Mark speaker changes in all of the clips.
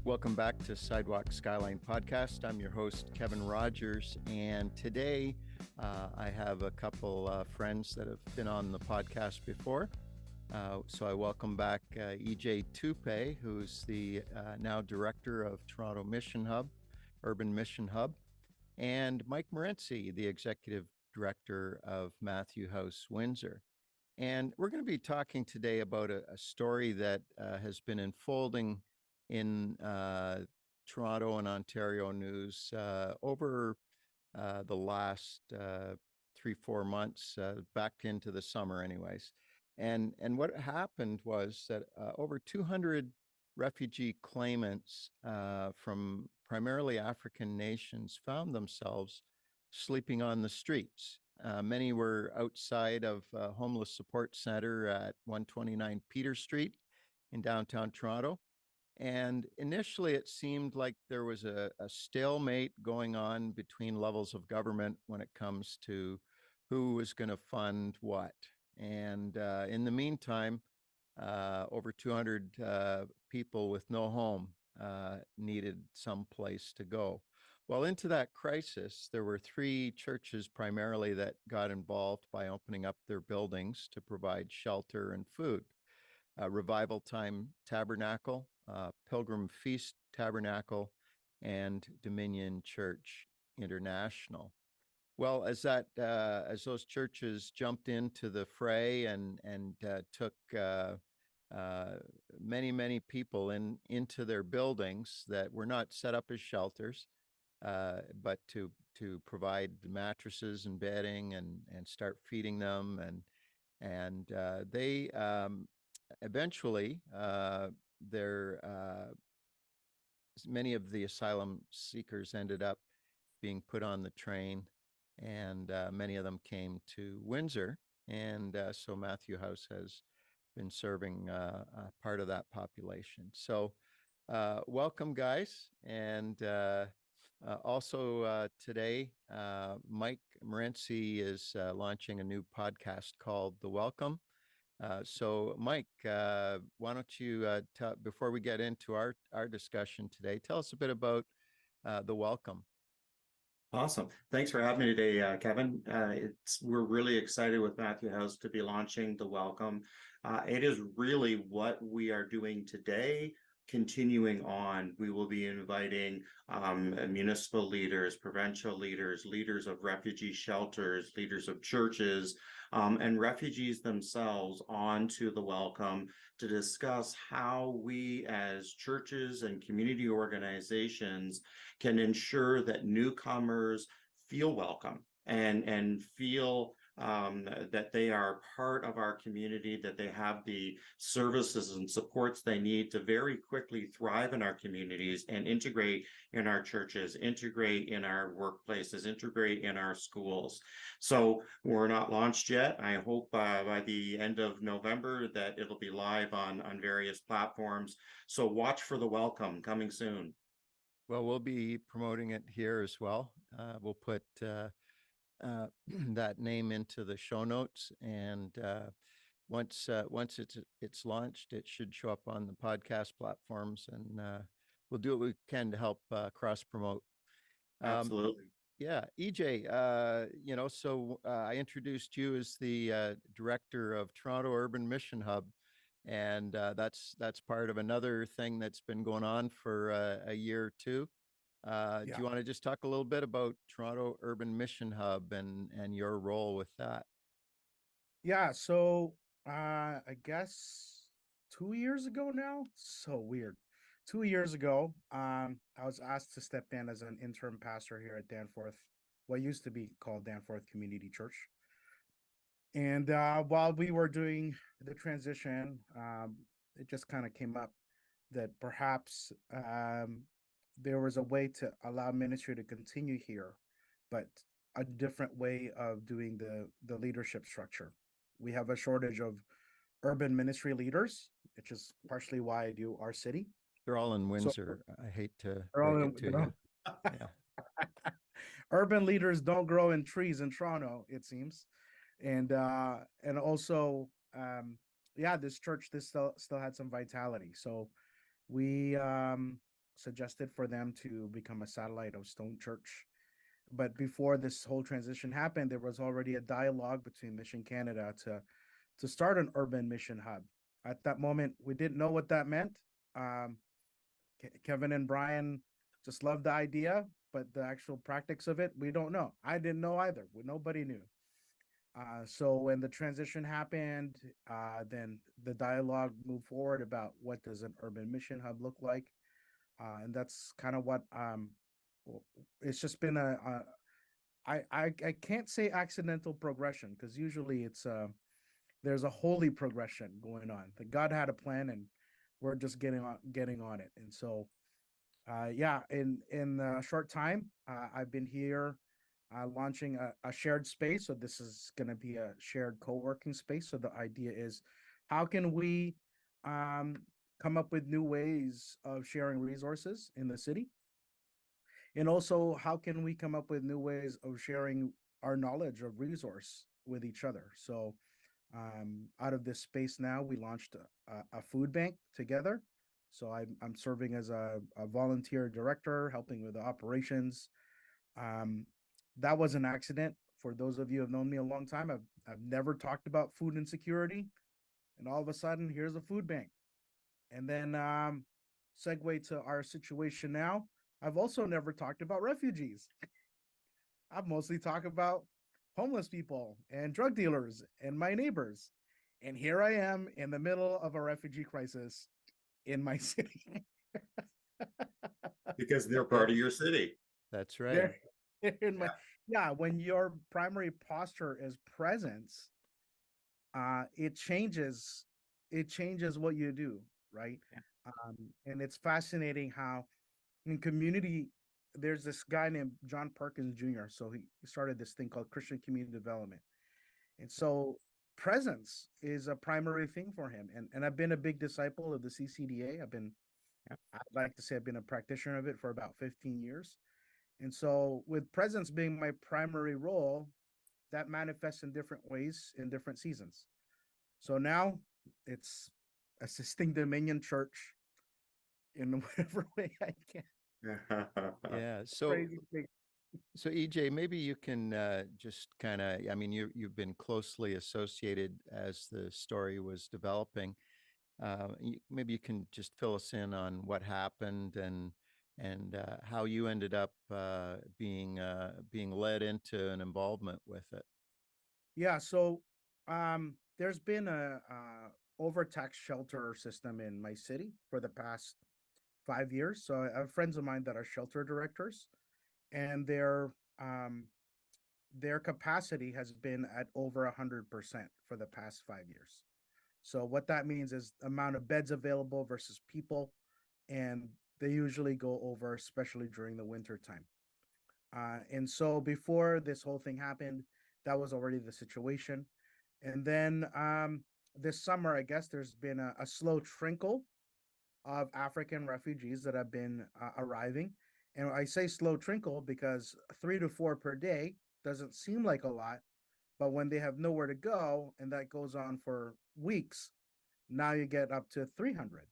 Speaker 1: Welcome back to Sidewalk, Skyline podcast. I'm your host, Kevin Rogers, and today I have a couple friends that have been on the podcast before. So I welcome back Ejay Tupe, who's the now director of Toronto Mission Hub, Urban Mission Hub, and Mike Morency, the executive director of Matthew House, Windsor. And we're going to be talking today about a story that has been unfolding in Toronto and Ontario news over the last 3-4 months, back into the summer anyways. And what happened was that over 200 refugee claimants from primarily African nations found themselves sleeping on the streets. Many were outside of a homeless support center at 129 Peter Street in downtown Toronto. And initially, it seemed like there was a stalemate going on between levels of government when it comes to who was going to fund what. And in the meantime, over 200 people with no home needed some place to go. Well, into that crisis, there were 3 churches primarily that got involved by opening up their buildings to provide shelter and food. Revivaltime Tabernacle, Pilgrim Tabernacle, and Dominion Church International. Well, as those churches jumped into the fray and took many people into their buildings that were not set up as shelters, but to provide mattresses and bedding and start feeding them, and they eventually many of the asylum seekers ended up being put on the train, and many of them came to Windsor, and so Matthew House has been serving part of that population. So welcome, guys. And also today, Mike Morency is launching a new podcast called The Welcome. So Mike, why don't you, before we get into our discussion today, tell us a bit about The Welcome.
Speaker 2: Awesome. Thanks for having me today, Kevin. We're really excited with Matthew House to be launching The Welcome. It is really what we are doing today. Continuing on, we will be inviting municipal leaders, provincial leaders, leaders of refugee shelters, leaders of churches, and refugees themselves onto The Welcome to discuss how we as churches and community organizations can ensure that newcomers feel welcome and feel that they are part of our community, that they have the services and supports they need to very quickly thrive in our communities and integrate in our churches, integrate in our workplaces, integrate in our schools. So we're not launched yet. I hope by the end of November that it'll be live on various platforms. So watch for The Welcome coming soon.
Speaker 1: Well, we'll be promoting it here as well. We'll put that name into the show notes, and once it's launched, it should show up on the podcast platforms, and we'll do what we can to help cross promote.
Speaker 2: Absolutely.
Speaker 1: Yeah, EJ, so I introduced you as the director of Toronto Urban Mission Hub, and that's part of another thing that's been going on for a year or two. Do you want to just talk a little bit about Toronto Urban Mission Hub and your role with that?
Speaker 3: Yeah, so I guess 2 years ago now, so weird. 2 years ago, I was asked to step in as an interim pastor here at Danforth, what used to be called Danforth Community Church. And while we were doing the transition, it just kind of came up that perhaps there was a way to allow ministry to continue here, but a different way of doing the leadership structure. We have a shortage of urban ministry leaders, which is partially why I do our city.
Speaker 1: They're all in Windsor. So, I hate to
Speaker 3: break
Speaker 1: it to you.
Speaker 3: Yeah. Urban leaders don't grow in trees in Toronto, it seems. And also, this church, this still had some vitality. So we suggested for them to become a satellite of Stone Church. But before this whole transition happened, there was already a dialogue between Mission Canada to start an urban mission hub. At that moment, we didn't know what that meant. Um, Kevin and Brian just loved the idea, but the actual practice of it, we don't know. I didn't know either. Nobody knew. So when the transition happened, then the dialogue moved forward about what does an urban mission hub look like, and that's kind of what it's just been I can't say accidental progression, because usually it's there's a holy progression going on. That God had a plan, and we're just getting on it. And so yeah, in a short time, I've been here launching a shared space. So this is going to be a shared co-working space. So the idea is, how can we come up with new ways of sharing resources in the city? And also, how can we come up with new ways of sharing our knowledge of resource with each other? So out of this space now, we launched a food bank together. So I'm serving as a volunteer director, helping with the operations. That was an accident. For those of you who have known me a long time, I've never talked about food insecurity, and all of a sudden, here's a food bank. And then segue to our situation now. I've also never talked about refugees. I've mostly talked about homeless people and drug dealers and my neighbors. And here I am in the middle of a refugee crisis in my city.
Speaker 2: Because they're part of your city.
Speaker 1: That's right.
Speaker 3: In my, yeah, when your primary posture is presence, it changes what you do, right? And it's fascinating how in community, there's this guy named John Perkins Jr. So he started this thing called Christian Community Development. And so presence is a primary thing for him. And I've been a big disciple of the CCDA. I'd like to say I've been a practitioner of it for about 15 years. And so with presence being my primary role, that manifests in different ways in different seasons. So now it's assisting Dominion Church in whatever way I can.
Speaker 1: Yeah. So EJ, maybe you can just kind of, I mean, you've been closely associated as the story was developing. Maybe you can just fill us in on what happened and how you ended up being led into an involvement with it.
Speaker 3: Yeah. So there's been a overtaxed shelter system in my city for the past 5 years. So I have friends of mine that are shelter directors, and their capacity has been at over 100% for the past 5 years. So what that means is amount of beds available versus people, and they usually go over, especially during the winter time. And so before this whole thing happened, that was already the situation. And then this summer, I guess there's been a slow trickle of African refugees that have been arriving. And I say slow trickle because 3 to 4 per day doesn't seem like a lot, but when they have nowhere to go, and that goes on for weeks, now you get up to 300.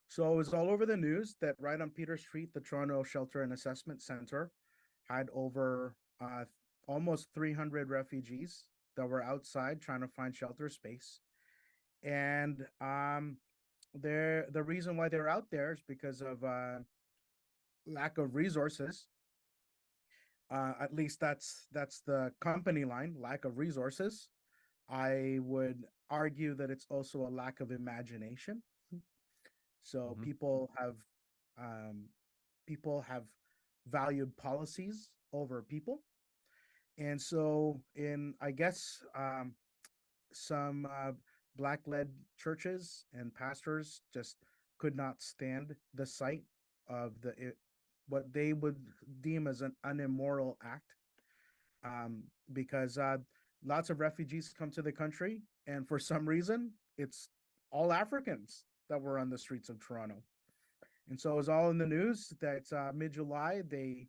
Speaker 3: So it was all over the news that right on Peter Street, the Toronto Shelter and Assessment Center had over almost 300 refugees that were outside trying to find shelter space. And the reason why they're out there is because of lack of resources. At least that's the company line, lack of resources. I would argue that it's also a lack of imagination. So people have valued policies over people. And so in, I guess, some Black-led churches and pastors just could not stand the sight of what they would deem as an immoral act, because lots of refugees come to the country, and for some reason, it's all Africans that were on the streets of Toronto. And so it was all in the news that mid-July, they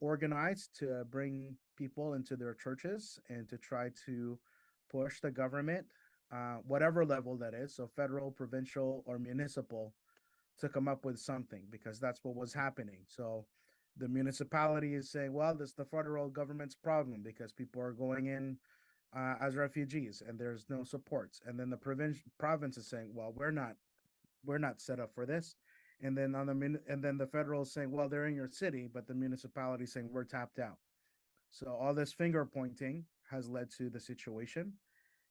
Speaker 3: organized to bring people into their churches and to try to push the government, whatever level that is, so federal, provincial, or municipal, to come up with something, because that's what was happening. So the municipality is saying, well, this is the federal government's problem because people are going in as refugees and there's no supports. And then the province is saying, well, we're not set up for this. And then and then the federal is saying, well, they're in your city, but the municipality is saying we're tapped out. So all this finger pointing has led to the situation.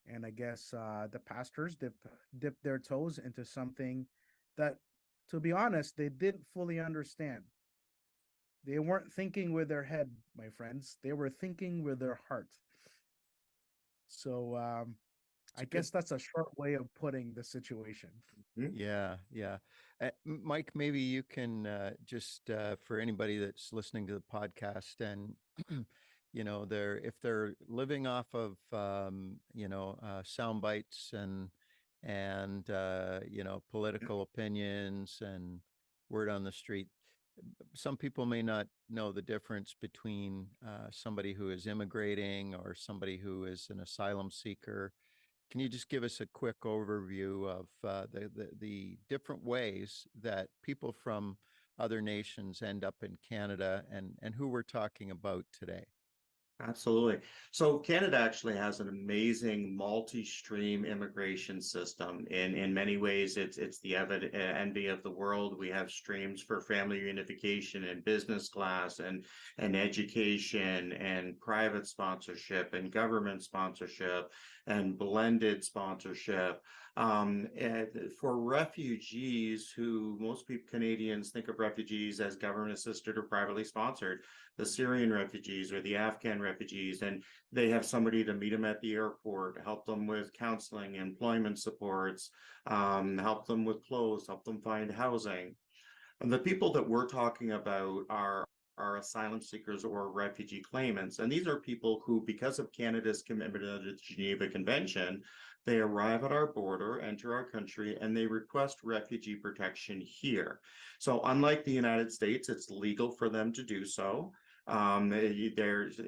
Speaker 3: And I guess the pastors dipped their toes into something that, to be honest, they didn't fully understand. They weren't thinking with their head, my friends. They were thinking with their heart. So I guess that's a short way of putting the situation.
Speaker 1: Yeah, yeah. Mike, maybe you can just for anybody that's listening to the podcast and if they're living off of sound bites and political opinions and word on the street. Some people may not know the difference between somebody who is immigrating or somebody who is an asylum seeker. Can you just give us a quick overview of the different ways that people from other nations end up in Canada and who we're talking about today?
Speaker 2: Absolutely. So Canada actually has an amazing multi-stream immigration system. In many ways, it's the envy of the world. We have streams for family reunification and business class and education and private sponsorship and government sponsorship and blended sponsorship. And for refugees, who most people, Canadians, think of refugees as government assisted or privately sponsored, the Syrian refugees or the Afghan refugees, and they have somebody to meet them at the airport, help them with counseling, employment supports, help them with clothes, help them find housing. And the people that we're talking about are asylum seekers or refugee claimants. And these are people who, because of Canada's commitment to the Geneva Convention, they arrive at our border, enter our country, and they request refugee protection here. So unlike the United States, it's legal for them to do so. There's,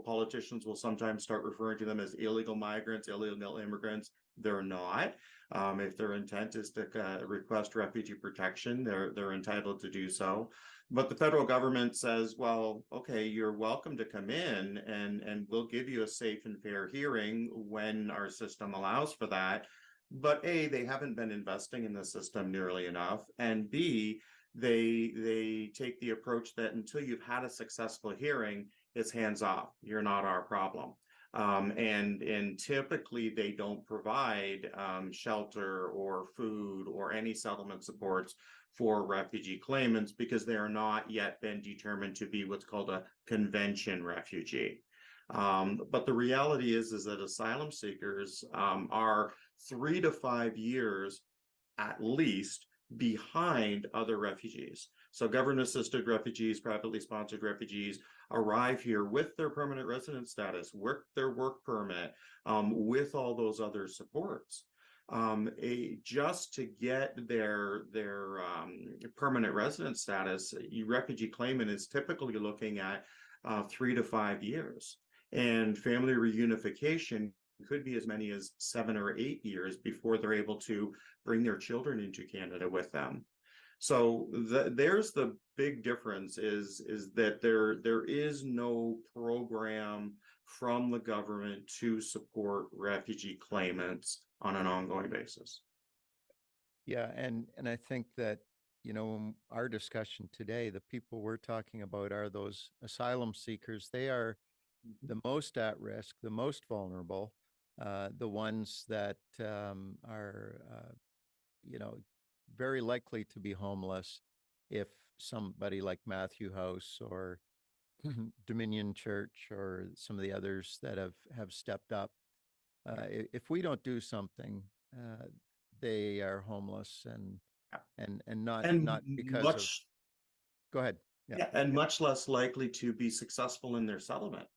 Speaker 2: politicians will sometimes start referring to them as illegal migrants, illegal immigrants. They're not. If their intent is to request refugee protection, they're entitled to do so. But the federal government says, well, okay, you're welcome to come in and we'll give you a safe and fair hearing when our system allows for that. But A, they haven't been investing in the system nearly enough. And B, they take the approach that until you've had a successful hearing, it's hands off. You're not our problem. And typically they don't provide shelter or food or any settlement supports for refugee claimants because they are not yet been determined to be what's called a convention refugee. But the reality is that asylum seekers are 3 to 5 years at least behind other refugees. So government-assisted refugees, privately sponsored refugees arrive here with their permanent resident status, with their work permit, with all those other supports. Just to get their permanent resident status, a refugee claimant is typically looking at 3 to 5 years. And family reunification could be as many as 7 or 8 years before they're able to bring their children into Canada with them. So there's the big difference is that there is no program from the government to support refugee claimants on an ongoing basis.
Speaker 1: Yeah, and I think that our discussion today, the people we're talking about are those asylum seekers. They are the most at risk, the most vulnerable, the ones that are very likely to be homeless if somebody like Matthew House or Dominion Church or some of the others that have stepped up. If we don't do something, they are homeless and not because of. Go ahead.
Speaker 2: Yeah, and much less likely to be successful in their settlement.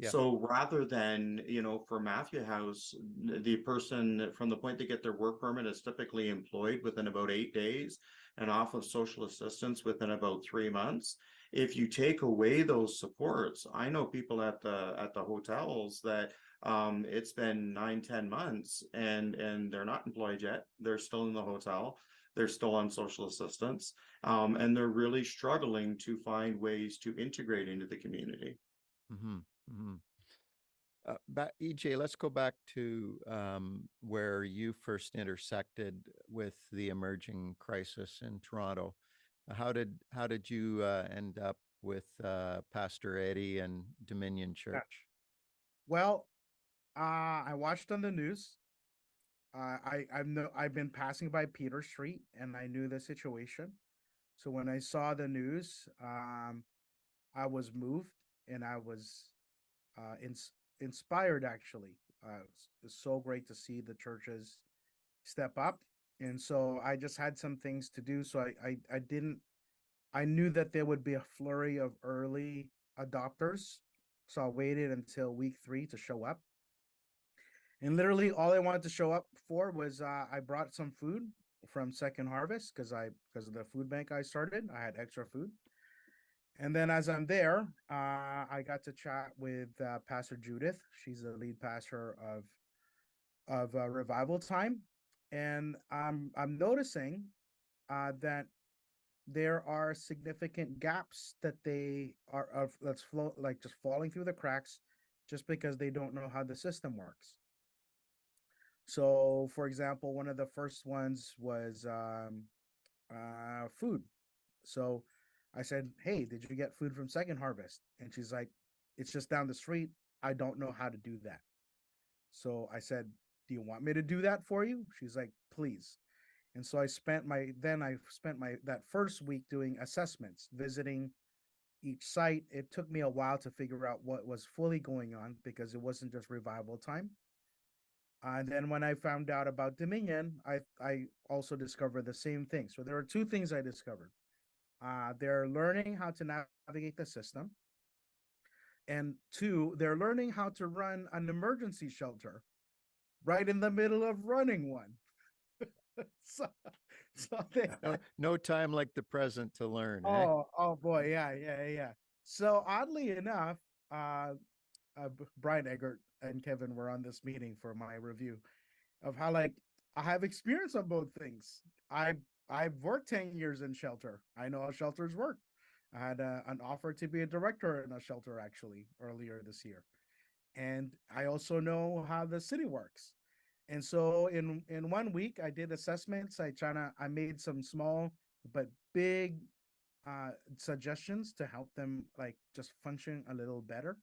Speaker 1: Yeah.
Speaker 2: So rather than, for Matthew House, the person from the point they get their work permit is typically employed within about 8 days and off of social assistance within about 3 months. If you take away those supports, I know people at the hotels that it's been 9-10 months and they're not employed yet. They're still in the hotel. they're still on social assistance, and they're really struggling to find ways to integrate into the community.
Speaker 1: Mm-hmm. Mm-hmm. EJ, let's go back to where you first intersected with the emerging crisis in Toronto. How did you end up with Pastor Eddie and Dominion
Speaker 3: Yeah.
Speaker 1: Church?
Speaker 3: Well, I watched on the news. I've been passing by Peter Street, and I knew the situation. So when I saw the news, I was moved, and I was inspired. Actually, it's so great to see the churches step up, and so I just had some things to do. So I didn't. I knew that there would be a flurry of early adopters, so I waited until week 3 to show up. And literally, all I wanted to show up for was I brought some food from Second Harvest because of the food bank I started. I had extra food, and then as I'm there, I got to chat with Pastor Judith. She's the lead pastor of Revival Time, and I'm noticing that there are significant gaps that they are of that's flow like just falling through the cracks, just because they don't know how the system works. So, for example, one of the first ones was food. So I said, "Hey, did you get food from Second Harvest?" And she's like, "It's just down the street. I don't know how to do that." So I said, "Do you want me to do that for you?" She's like, "Please." And so I spent my that first week doing assessments, visiting each site. It took me a while to figure out what was fully going on because it wasn't just revival time. And then when I found out about Dominion, I also discovered the same thing. So there are two things I discovered. They're learning how to navigate the system, and two, they're learning how to run an emergency shelter right in the middle of running one. so, so they,
Speaker 1: No time like the present to learn, eh?
Speaker 3: oh boy, yeah. So oddly enough, uh, Brian Eggert and Kevin were on this meeting for my review of how, like, I have experience on both things. I've worked 10 years in shelter. I know how shelters work. I had an offer to be a director in a shelter actually earlier this year, and I also know how the city works. And so in 1 week, I did assessments. I made some small but big suggestions to help them like just function a little better.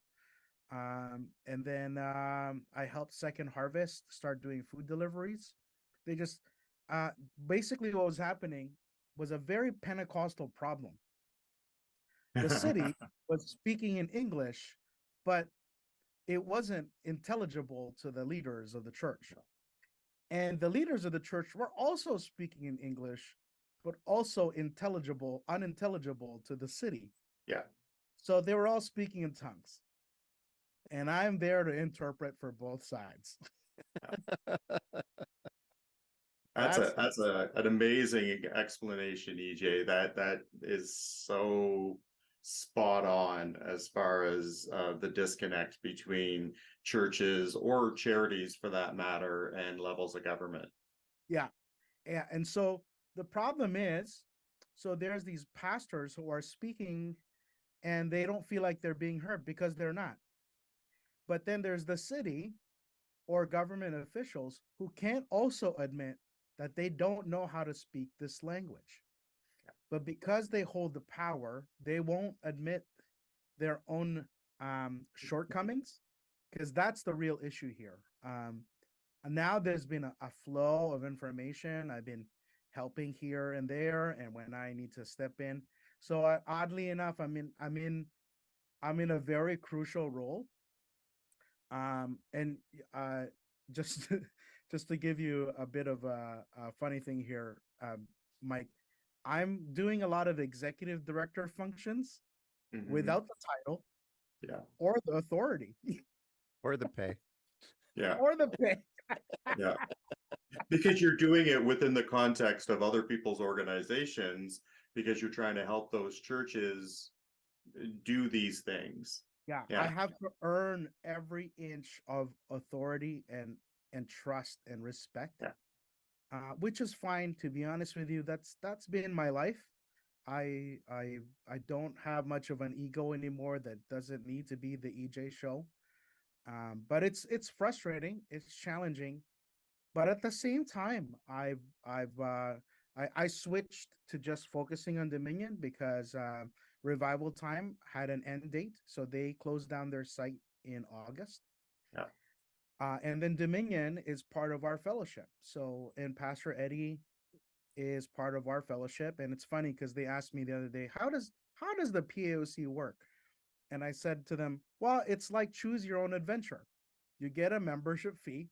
Speaker 3: And then I helped Second Harvest start doing food deliveries. They just uh, basically what was happening was a very Pentecostal problem. The city was speaking in English, but it wasn't intelligible to the leaders of the church. And the leaders of the church were also speaking in English, but also unintelligible to the city.
Speaker 2: Yeah.
Speaker 3: So they were all speaking in tongues. And I'm there to interpret for both sides.
Speaker 2: That's an amazing explanation, EJ. That is so spot on as far as the disconnect between churches or charities, for that matter, and levels of government.
Speaker 3: Yeah. Yeah. And so the problem is, so there's these pastors who are speaking and they don't feel like they're being heard because they're not. But then there's the city or government officials who can't also admit that they don't know how to speak this language. But because they hold the power, they won't admit their own shortcomings, because that's the real issue here. And now there's been a flow of information. I've been helping here and there, and when I need to step in. So oddly enough, I'm in a very crucial role. And just just to give you a bit of a funny thing here, Mike, I'm doing a lot of executive director functions without the title,
Speaker 2: Yeah,
Speaker 3: or the authority,
Speaker 1: Or the pay.
Speaker 2: yeah,
Speaker 3: or the pay.
Speaker 2: yeah. Because you're doing it within the context of other people's organizations, because you're trying to help those churches do these things.
Speaker 3: Yeah, I
Speaker 2: Yeah,
Speaker 3: have to earn every inch of authority and trust and respect.
Speaker 2: yeah,
Speaker 3: which is fine. To be honest with you, that's been my life. I don't have much of an ego anymore. That doesn't need to be the EJ show. But it's frustrating. It's challenging. But at the same time, I switched to just focusing on Dominion because Revival Time had an end date, so they closed down their site in August.
Speaker 2: Yeah.
Speaker 3: And then Dominion is part of our fellowship. So, and Pastor Eddie is part of our fellowship. And it's funny because they asked me the other day, how does the PAOC work? And I said to them, well, it's like choose your own adventure. You get a membership fee.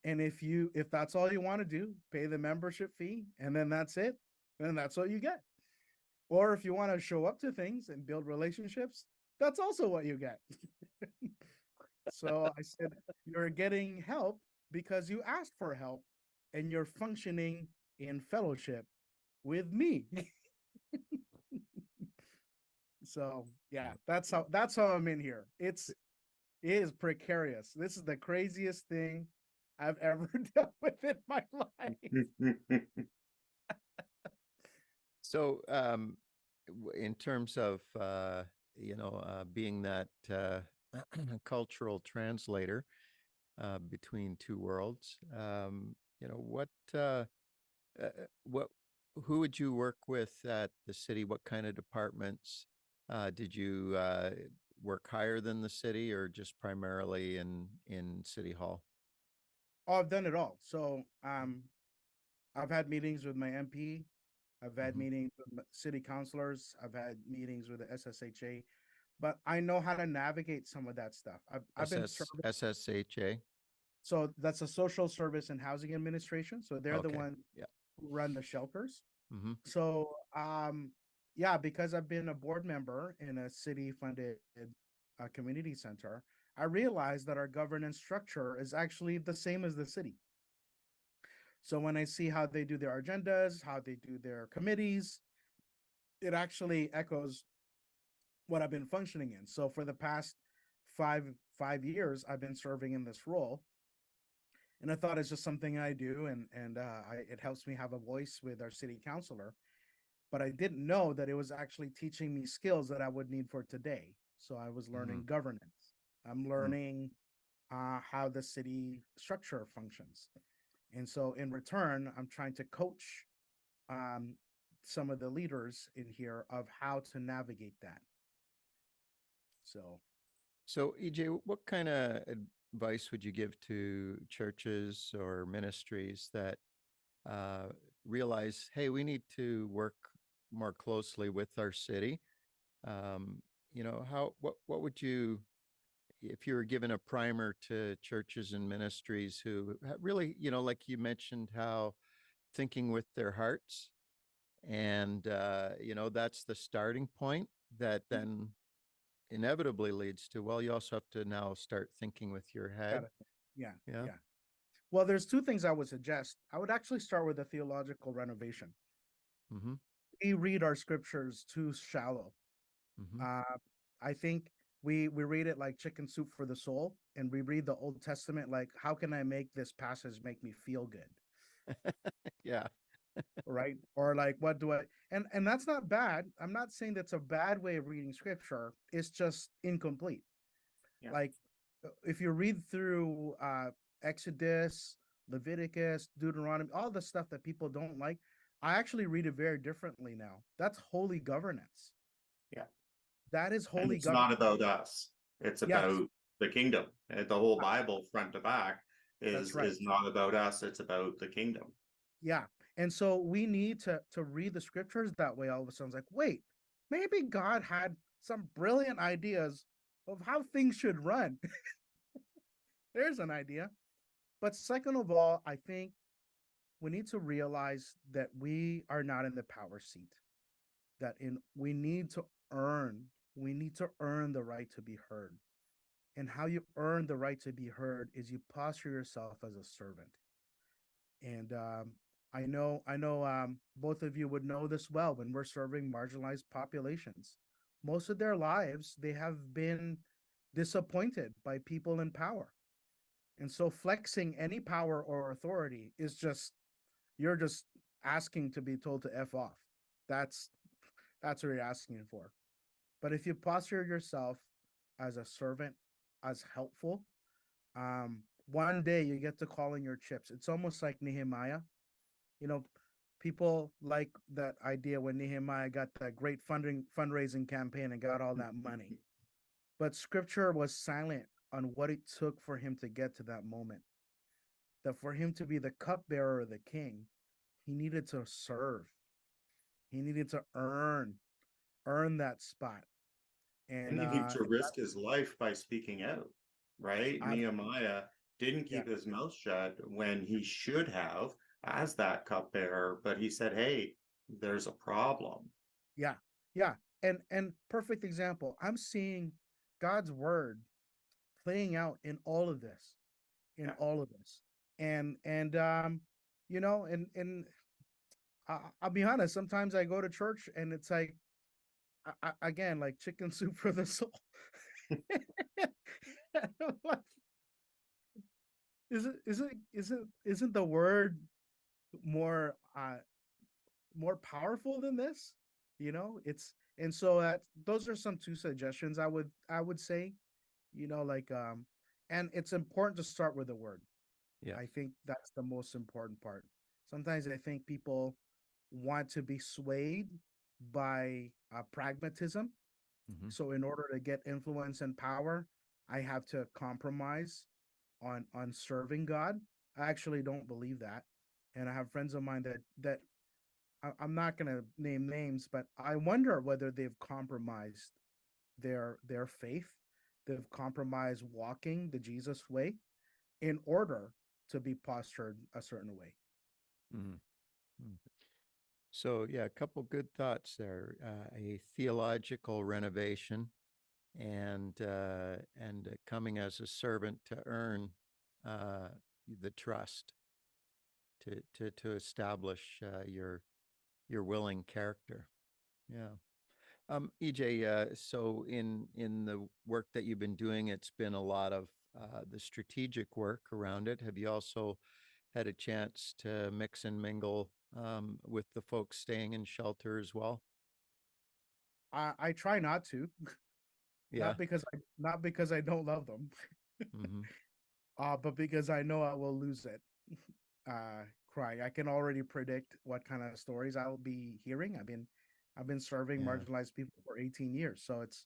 Speaker 3: And if that's all you want to do, pay the membership fee, and then that's it, then that's what you get. Or if you want to show up to things and build relationships, that's also what you get. So I said, you're getting help because you asked for help and you're functioning in fellowship with me. So yeah, that's how I'm in here. It is precarious. This is the craziest thing I've ever dealt with in my life.
Speaker 1: So, in terms of being that cultural translator between two worlds, what who would you work with at the city? What kind of departments? Did you work higher than the city, or just primarily in City Hall?
Speaker 3: Oh, I've done it all. So I've had meetings with my MP. I've had
Speaker 1: Mhm.
Speaker 3: meetings with city councilors. I've had meetings with the SSHA, but I know how to navigate some of that stuff. I've been serving.
Speaker 1: SSHA.
Speaker 3: So that's a social service and housing administration. So they're the
Speaker 1: Okay.
Speaker 3: one
Speaker 1: Yeah.
Speaker 3: who run the shelters.
Speaker 1: Mm-hmm.
Speaker 3: So yeah, because I've been a board member in a city funded community center, I realized that our governance structure is actually the same as the city. So when I see how they do their agendas, how they do their committees, it actually echoes what I've been functioning in. So for the past five years, I've been serving in this role, and I thought it's just something I do, and it helps me have a voice with our city councilor. But I didn't know that it was actually teaching me skills that I would need for today. So I was
Speaker 1: Mm-hmm.
Speaker 3: learning governance. I'm learning how the city structure functions. And so in return, I'm trying to coach um, some of the leaders in here of how to navigate that.
Speaker 1: So, EJ, what kind of advice would you give to churches or ministries that uh, realize, hey, we need to work more closely with our city? What would you, if you were given a primer to churches and ministries who really, like you mentioned, how thinking with their hearts, and that's the starting point that then inevitably leads to, well, you also have to now start thinking with your head.
Speaker 3: Yeah,
Speaker 1: Yeah.
Speaker 3: yeah. Well, there's two things I would suggest. I would actually start with a theological renovation.
Speaker 1: Mm-hmm.
Speaker 3: We read our scriptures too shallow.
Speaker 1: Mm-hmm.
Speaker 3: I think we read it like chicken soup for the soul, and we read the Old Testament like, how can I make this passage make me feel good?
Speaker 1: Yeah.
Speaker 3: Right? Or like, what do I? And that's not bad. I'm not saying that's a bad way of reading scripture. It's just incomplete.
Speaker 2: Yeah.
Speaker 3: Like, if you read through Exodus, Leviticus, Deuteronomy, all the stuff that people don't like, I actually read it very differently now. That's holy governance.
Speaker 2: Yeah.
Speaker 3: That is
Speaker 2: And
Speaker 3: holy
Speaker 2: it's not
Speaker 3: governance.
Speaker 2: about us. It's
Speaker 3: Yes,
Speaker 2: about the kingdom. The whole Bible, front to back,
Speaker 3: that's
Speaker 2: is
Speaker 3: right.
Speaker 2: not about us. It's about the kingdom.
Speaker 3: Yeah. And so we need to read the scriptures that way. All of a sudden, it's like, wait, maybe God had some brilliant ideas of how things should run. There's an idea. But second of all, I think we need to realize that we are not in the power seat. That in we need to earn the right to be heard. And how you earn the right to be heard is you posture yourself as a servant. And I know both of you would know this well. When we're serving marginalized populations, most of their lives they have been disappointed by people in power. And so flexing any power or authority is just you're just asking to be told to F off. That's that's what you're asking for. But if you posture yourself as a servant, as helpful, one day you get to call in your chips. It's almost like Nehemiah. You know, people like that idea when Nehemiah got that great fundraising campaign and got all that money. But scripture was silent on what it took for him to get to that moment. That for him to be the cupbearer of the king, he needed to serve. He needed to earn that spot.
Speaker 2: And
Speaker 3: And
Speaker 2: he needed to risk his life by speaking out, right?
Speaker 3: I,
Speaker 2: Nehemiah didn't
Speaker 3: yeah,
Speaker 2: keep his mouth shut when he should have as that cupbearer, but he said, hey, there's a problem.
Speaker 3: yeah, yeah. And perfect example. I'm seeing God's word playing out in all of this, in
Speaker 2: Yeah.
Speaker 3: all of this. And you know, and I'll be honest, sometimes I go to church and it's like again, like chicken soup for the soul. Isn't the word more more powerful than this? You know, it's and so that those are some two suggestions I would say, you know, like and it's important to start with the word.
Speaker 1: Yeah.
Speaker 3: I think that's the most important part. Sometimes I think people want to be swayed by pragmatism.
Speaker 1: Mm-hmm.
Speaker 3: So in order to get influence and power, I have to compromise on serving God. I actually don't believe that, and I have friends of mine that I'm not going to name names, but I wonder whether they've compromised their faith. They've compromised walking the Jesus way in order to be postured a certain way.
Speaker 1: Mm-hmm. So, yeah, a couple good thoughts there. A theological renovation and coming as a servant to earn uh, the trust to establish your willing character. Yeah. EJ, so in the work that you've been doing, it's been a lot of the strategic work around it. Have you also had a chance to mix and mingle with the folks staying in shelter as well?
Speaker 3: I try not to,
Speaker 1: Yeah.
Speaker 3: not because I don't love them,
Speaker 1: Mm-hmm.
Speaker 3: but because I know I will lose it. Crying. I can already predict what kind of stories I'll be hearing. I've been serving
Speaker 1: Yeah.
Speaker 3: marginalized people for 18 years, so it's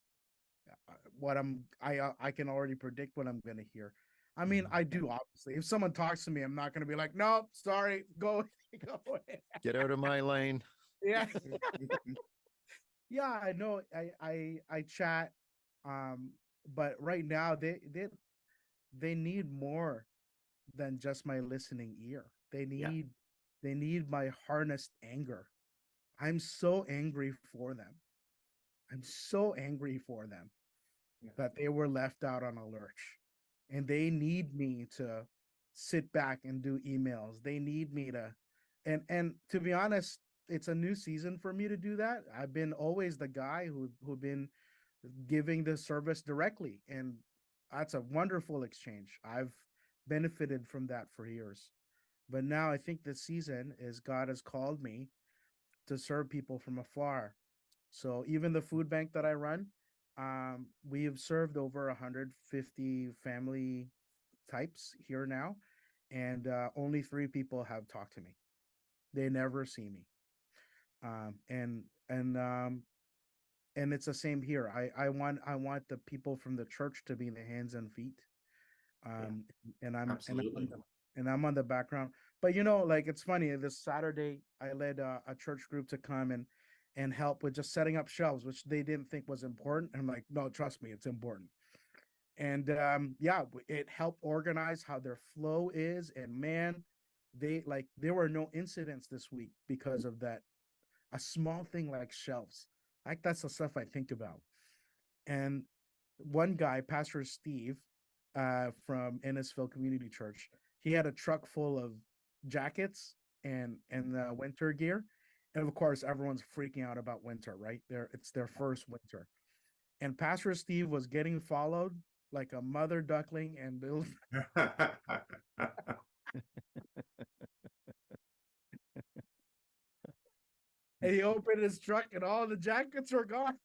Speaker 3: what I can already predict what I'm going to hear. I mean,
Speaker 1: Mm-hmm.
Speaker 3: I do obviously. If someone talks to me, I'm not going to be like, "No, sorry, go go away."
Speaker 1: Get out of my lane.
Speaker 3: Yeah. Yeah, I know. I chat but right now they need more than just my listening ear.
Speaker 2: Yeah.
Speaker 3: They need my harnessed anger. I'm so angry for them. I'm so angry for them
Speaker 2: Yeah.
Speaker 3: that they were left out on a lurch. And they need me to sit back and do emails. They need me to and to be honest, it's a new season for me to do that. I've been always the guy who've been giving the service directly, and that's a wonderful exchange. I've benefited from that for years. But now I think this season is God has called me to serve people from afar. So even the food bank that I run, we have served over 150 family types here now, and only 3 people have talked to me. They never see me, um, and and um, and it's the same here. I want the people from the church to be the hands and feet,
Speaker 2: Yeah.
Speaker 3: um, and
Speaker 2: Absolutely.
Speaker 3: I'm on the background. But you know, like it's funny. This Saturday, I led a church group to come and help with just setting up shelves, which they didn't think was important. I'm like, no, trust me, it's important. And yeah, it helped organize how their flow is. And man, there were no incidents this week because of that. A small thing like shelves, like that's the stuff I think about. And one guy, Pastor Steve, from Ennisville Community Church, he had a truck full of jackets and winter gear, and of course, everyone's freaking out about winter, right? It's their first winter, and Pastor Steve was getting followed like a mother duckling, and Bill. And he opened his truck and all the jackets were gone.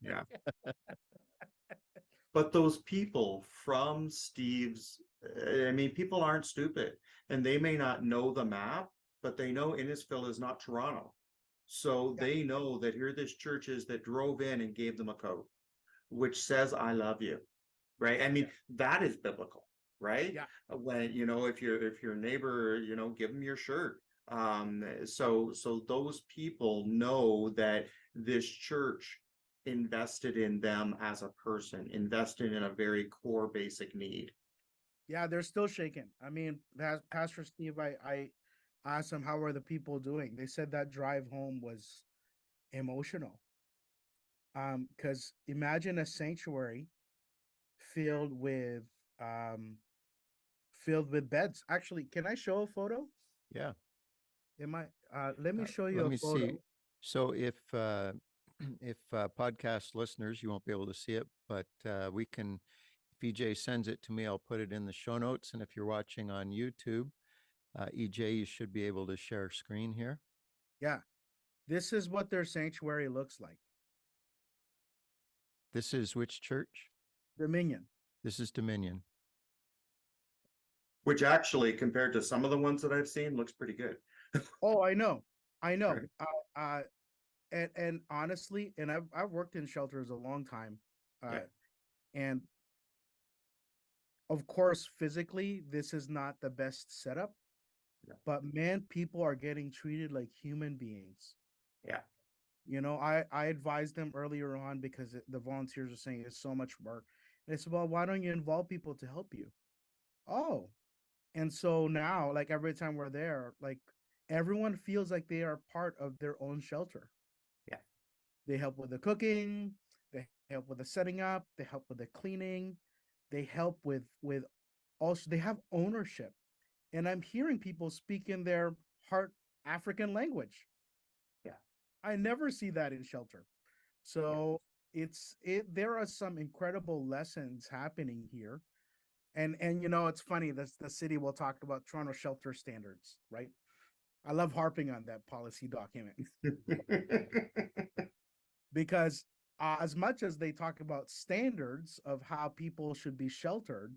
Speaker 2: Yeah. But those people from Steve's, I mean, people aren't stupid and they may not know the map, but they know Innisfil is not Toronto. So
Speaker 3: Yeah.
Speaker 2: they know that here this church is that drove in and gave them a coat, which says, I love you. Right. I mean, that is biblical, right?
Speaker 3: Yeah.
Speaker 2: When, if your neighbor, give them your shirt. So those people know that this church invested in them as a person, invested in a very core basic need.
Speaker 3: Yeah, they're still shaking. I mean, Pastor Steve, I asked him how are the people doing. They said that drive home was emotional. Because imagine a sanctuary filled with um filled with beds. Actually, can I show a photo?
Speaker 1: Yeah.
Speaker 3: Am I let me show you
Speaker 1: Let
Speaker 3: a
Speaker 1: me
Speaker 3: photo.
Speaker 1: see. So if podcast listeners, you won't be able to see it, but we can. If EJ sends it to me, I'll put it in the show notes. And if you're watching on YouTube, EJ, you should be able to share screen here.
Speaker 3: Yeah. This is what their sanctuary looks like.
Speaker 1: This is which church?
Speaker 3: Dominion.
Speaker 1: This is Dominion.
Speaker 2: Which actually, compared to some of the ones that I've seen, looks pretty good.
Speaker 3: Oh, I know. I know.
Speaker 2: Right.
Speaker 3: And honestly, and I've worked in shelters a long time.
Speaker 2: Yeah.
Speaker 3: And of course, physically, this is not the best setup.
Speaker 2: Yeah.
Speaker 3: But man, people are getting treated like human beings.
Speaker 2: Yeah.
Speaker 3: I advised them earlier on because the volunteers are saying it's so much work. And I said, well, why don't you involve people to help you? Oh, and so now, like every time we're there, like everyone feels like they are part of their own shelter.
Speaker 2: Yeah.
Speaker 3: They help with the cooking, they help with the setting up, they help with the cleaning, they help with also they have ownership. And I'm hearing people speak in their heart African language.
Speaker 2: Yeah.
Speaker 3: I never see that in shelter. So there are some incredible lessons happening here. And it's funny, the city will talk about Toronto shelter standards, right? I love harping on that policy document because as much as they talk about standards of how people should be sheltered,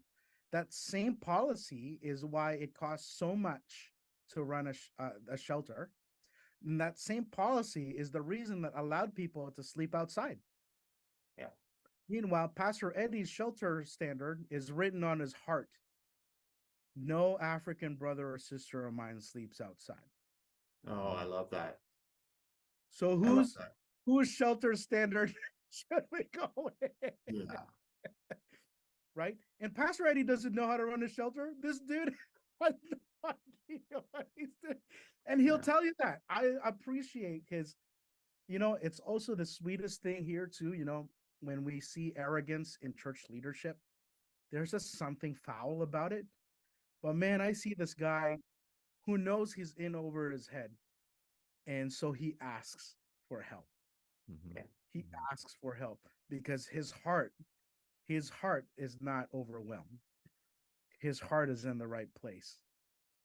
Speaker 3: that same policy is why it costs so much to run a shelter. And that same policy is the reason that allowed people to sleep outside.
Speaker 2: Yeah.
Speaker 3: Meanwhile, Pastor Eddie's shelter standard is written on his heart. No African brother or sister of mine sleeps outside.
Speaker 2: Oh, I love that.
Speaker 3: So whose shelter standard should we go with?
Speaker 2: Yeah.
Speaker 3: Right? And Pastor Eddie doesn't know how to run a shelter. This dude has no idea what he's doing. And he'll tell you that. I appreciate his, it's also the sweetest thing here too, when we see arrogance in church leadership, there's just something foul about it. But man, I see this guy who knows he's in over his head. And so he asks for help.
Speaker 1: Mm-hmm.
Speaker 3: He asks for help because his heart is not overwhelmed. His heart is in the right place.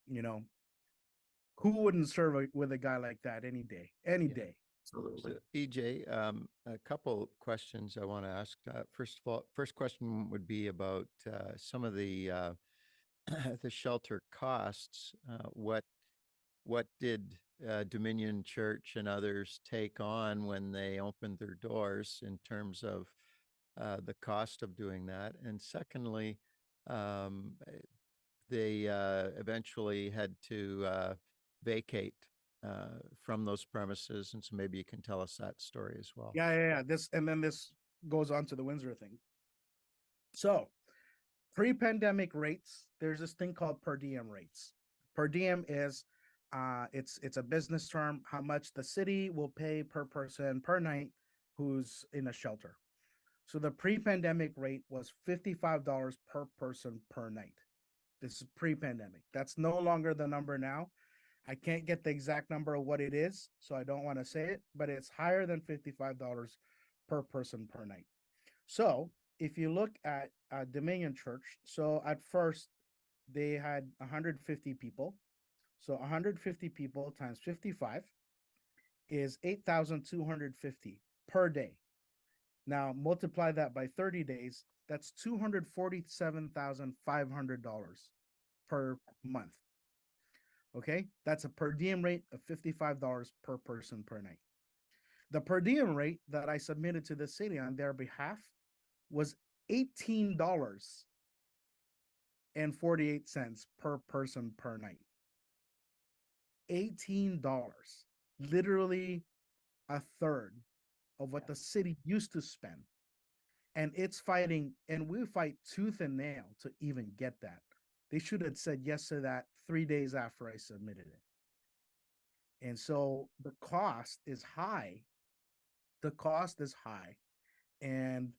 Speaker 3: Who wouldn't serve with a guy like that any day? Any day.
Speaker 2: Absolutely.
Speaker 1: So, EJ, a couple questions I want to ask. First of all, first question would be about some of the the shelter costs. What did Dominion Church and others take on when they opened their doors in terms of the cost of doing that? And secondly, um, they eventually had to vacate from those premises, and so maybe you can tell us that story as well.
Speaker 3: Yeah. This goes on to the Windsor thing. So, pre-pandemic rates, there's this thing called per diem rates. Per diem is it's a business term, how much the city will pay per person per night who's in a shelter. So the pre-pandemic rate was $55 per person per night. This is pre-pandemic. That's no longer the number now. I can't get the exact number of what it is, so I don't want to say it, but it's higher than $55 per person per night. So if you look at Dominion Church, so at first they had 150 people. So 150 people times 55, is 8,250 per day. Now multiply that by 30 days, that's $247,500 per month. Okay, that's a per diem rate of $55 per person per night. The per diem rate that I submitted to the city on their behalf was $18.48 per person per night. $18, literally a third of what the city used to spend. And it's fighting, and we fight tooth and nail to even get that. They should have said yes to that 3 days after I submitted it. And so the cost is high. The cost is high. And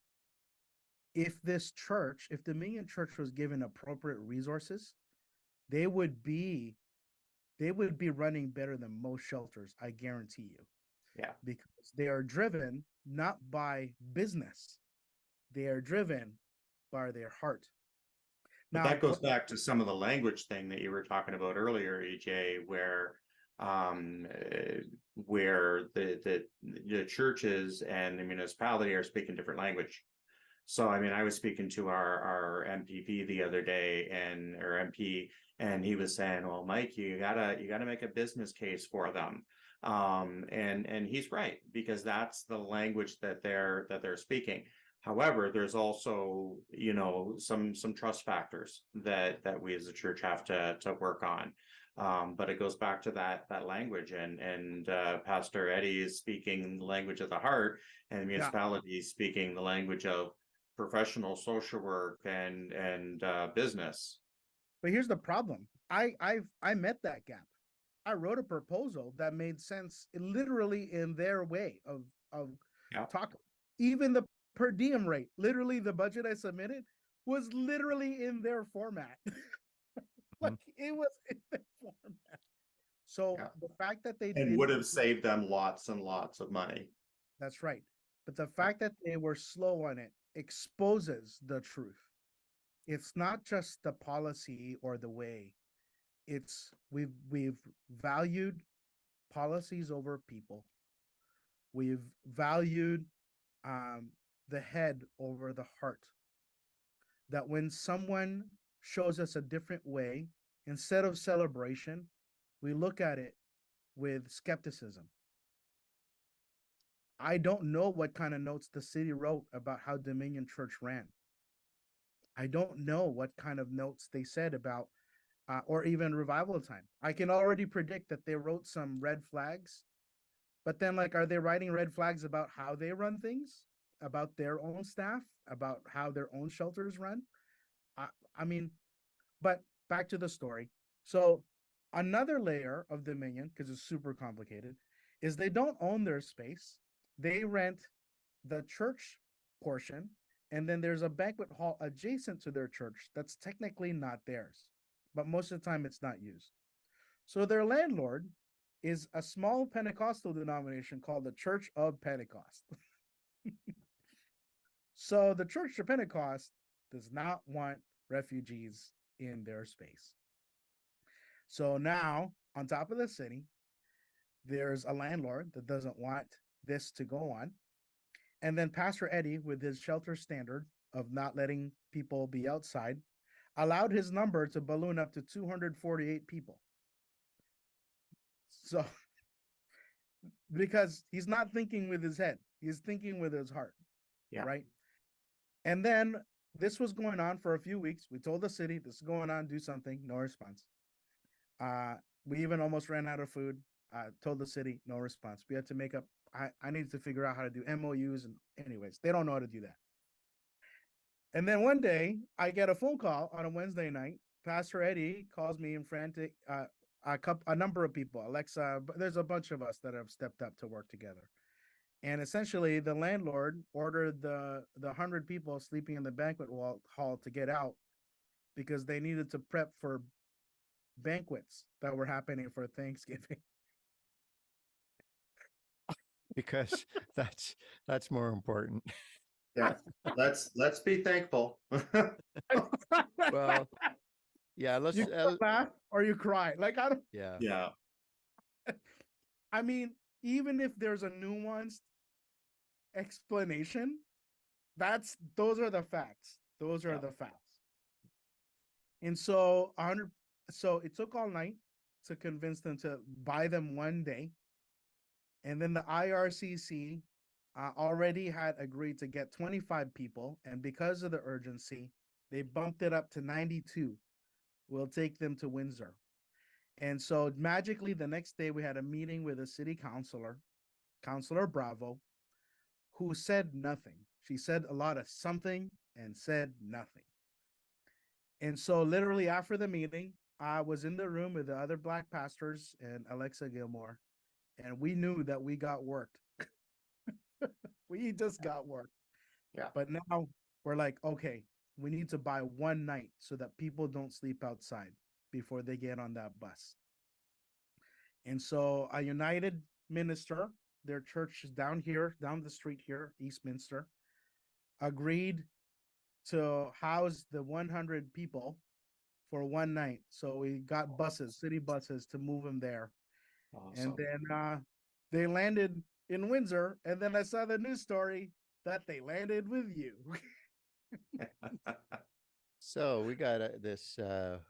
Speaker 3: if this church, if Dominion Church was given appropriate resources, they would be running better than most shelters, I guarantee you.
Speaker 2: Yeah.
Speaker 3: Because they are driven not by business. They are driven by their heart.
Speaker 2: But that goes back to some of the language thing that you were talking about earlier, EJ, where the churches and the municipality are speaking different language. So, I mean, I was speaking to our MPP the other day, or MP, and he was saying, "Well, Mike, you gotta make a business case for them," and he's right, because that's the language that they're speaking. However, there's also, some trust factors that we as a church have to work on. But it goes back to that language, and Pastor Eddie is speaking the language of the heart, and the municipality is speaking the language of professional social work and business.
Speaker 3: But here's the problem. I met that gap. I wrote a proposal that made sense literally in their way of talking. Even the per diem rate, literally the budget I submitted was literally in their format. Like it was in their format. So the fact that they
Speaker 2: would have saved them lots and lots of money.
Speaker 3: That's right. But the fact that they were slow on it exposes the truth. It's not just the policy or the way. It's we've valued policies over people. We've valued the head over the heart. That when someone shows us a different way, instead of celebration, we look at it with skepticism. I don't know what kind of notes the city wrote about how Dominion Church ran. I don't know what kind of notes they said about, or even Revivaltime. I can already predict that they wrote some red flags, but then, like, are they writing red flags about how they run things, about their own staff, about how their own shelters run? I mean, but back to the story. So another layer of Dominion, because it's super complicated, is they don't own their space. They rent the church portion, and then there's a banquet hall adjacent to their church that's technically not theirs, but most of the time it's not used. So their landlord is a small Pentecostal denomination called the Church of Pentecost. So the Church of Pentecost does not want refugees in their space. So now, on top of the city, there's a landlord that doesn't want this to go on. And then Pastor Eddie, with his shelter standard of not letting people be outside, allowed his number to balloon up to 248 people. So, because he's not thinking with his head, he's thinking with his heart.
Speaker 2: Yeah.
Speaker 3: Right. And then this was going on for a few weeks. We told the city, this is going on, do something, no response. We even almost ran out of food. Told the city, no response. We had to make up, I needed to figure out how to do MOUs, and anyways, they don't know how to do that. And then one day I get a phone call on a Wednesday night. Pastor Eddie calls me in frantic, a number of people, Alexa, there's a bunch of us that have stepped up to work together. And essentially the landlord ordered the 100 people sleeping in the banquet hall to get out because they needed to prep for banquets that were happening for Thanksgiving.
Speaker 1: Because that's more important.
Speaker 2: Yeah, let's be thankful.
Speaker 1: Well, yeah, let's
Speaker 3: you laugh or you cry. Like, I don't.
Speaker 1: Yeah.
Speaker 2: Yeah.
Speaker 3: I mean, even if there's a nuanced explanation, those are the facts. Those are the facts. And so so it took all night to convince them to buy them one day. And then the IRCC already had agreed to get 25 people. And because of the urgency, they bumped it up to 92. We'll take them to Windsor. And so magically, the next day, we had a meeting with a city councilor, Councilor Bravo, who said nothing. She said a lot of something and said nothing. And so literally after the meeting, I was in the room with the other Black pastors and Alexa Gilmore, and we knew that we got worked. We just got worked.
Speaker 2: Yeah.
Speaker 3: But now we're like, okay, we need to buy one night so that people don't sleep outside before they get on that bus. And so a United minister, their church is down here, down the street here, Eastminster, agreed to house the 100 people for one night. So we got buses, city buses, to move them there.
Speaker 2: Awesome.
Speaker 3: And then they landed in Windsor. And then I saw the news story that they landed with you.
Speaker 1: So we got this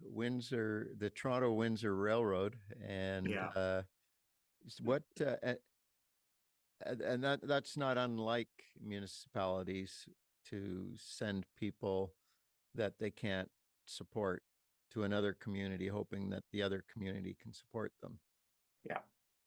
Speaker 1: Windsor, the Toronto Windsor Railroad, and what and that's not unlike municipalities to send people that they can't support to another community, hoping that the other community can support them.
Speaker 2: Yeah.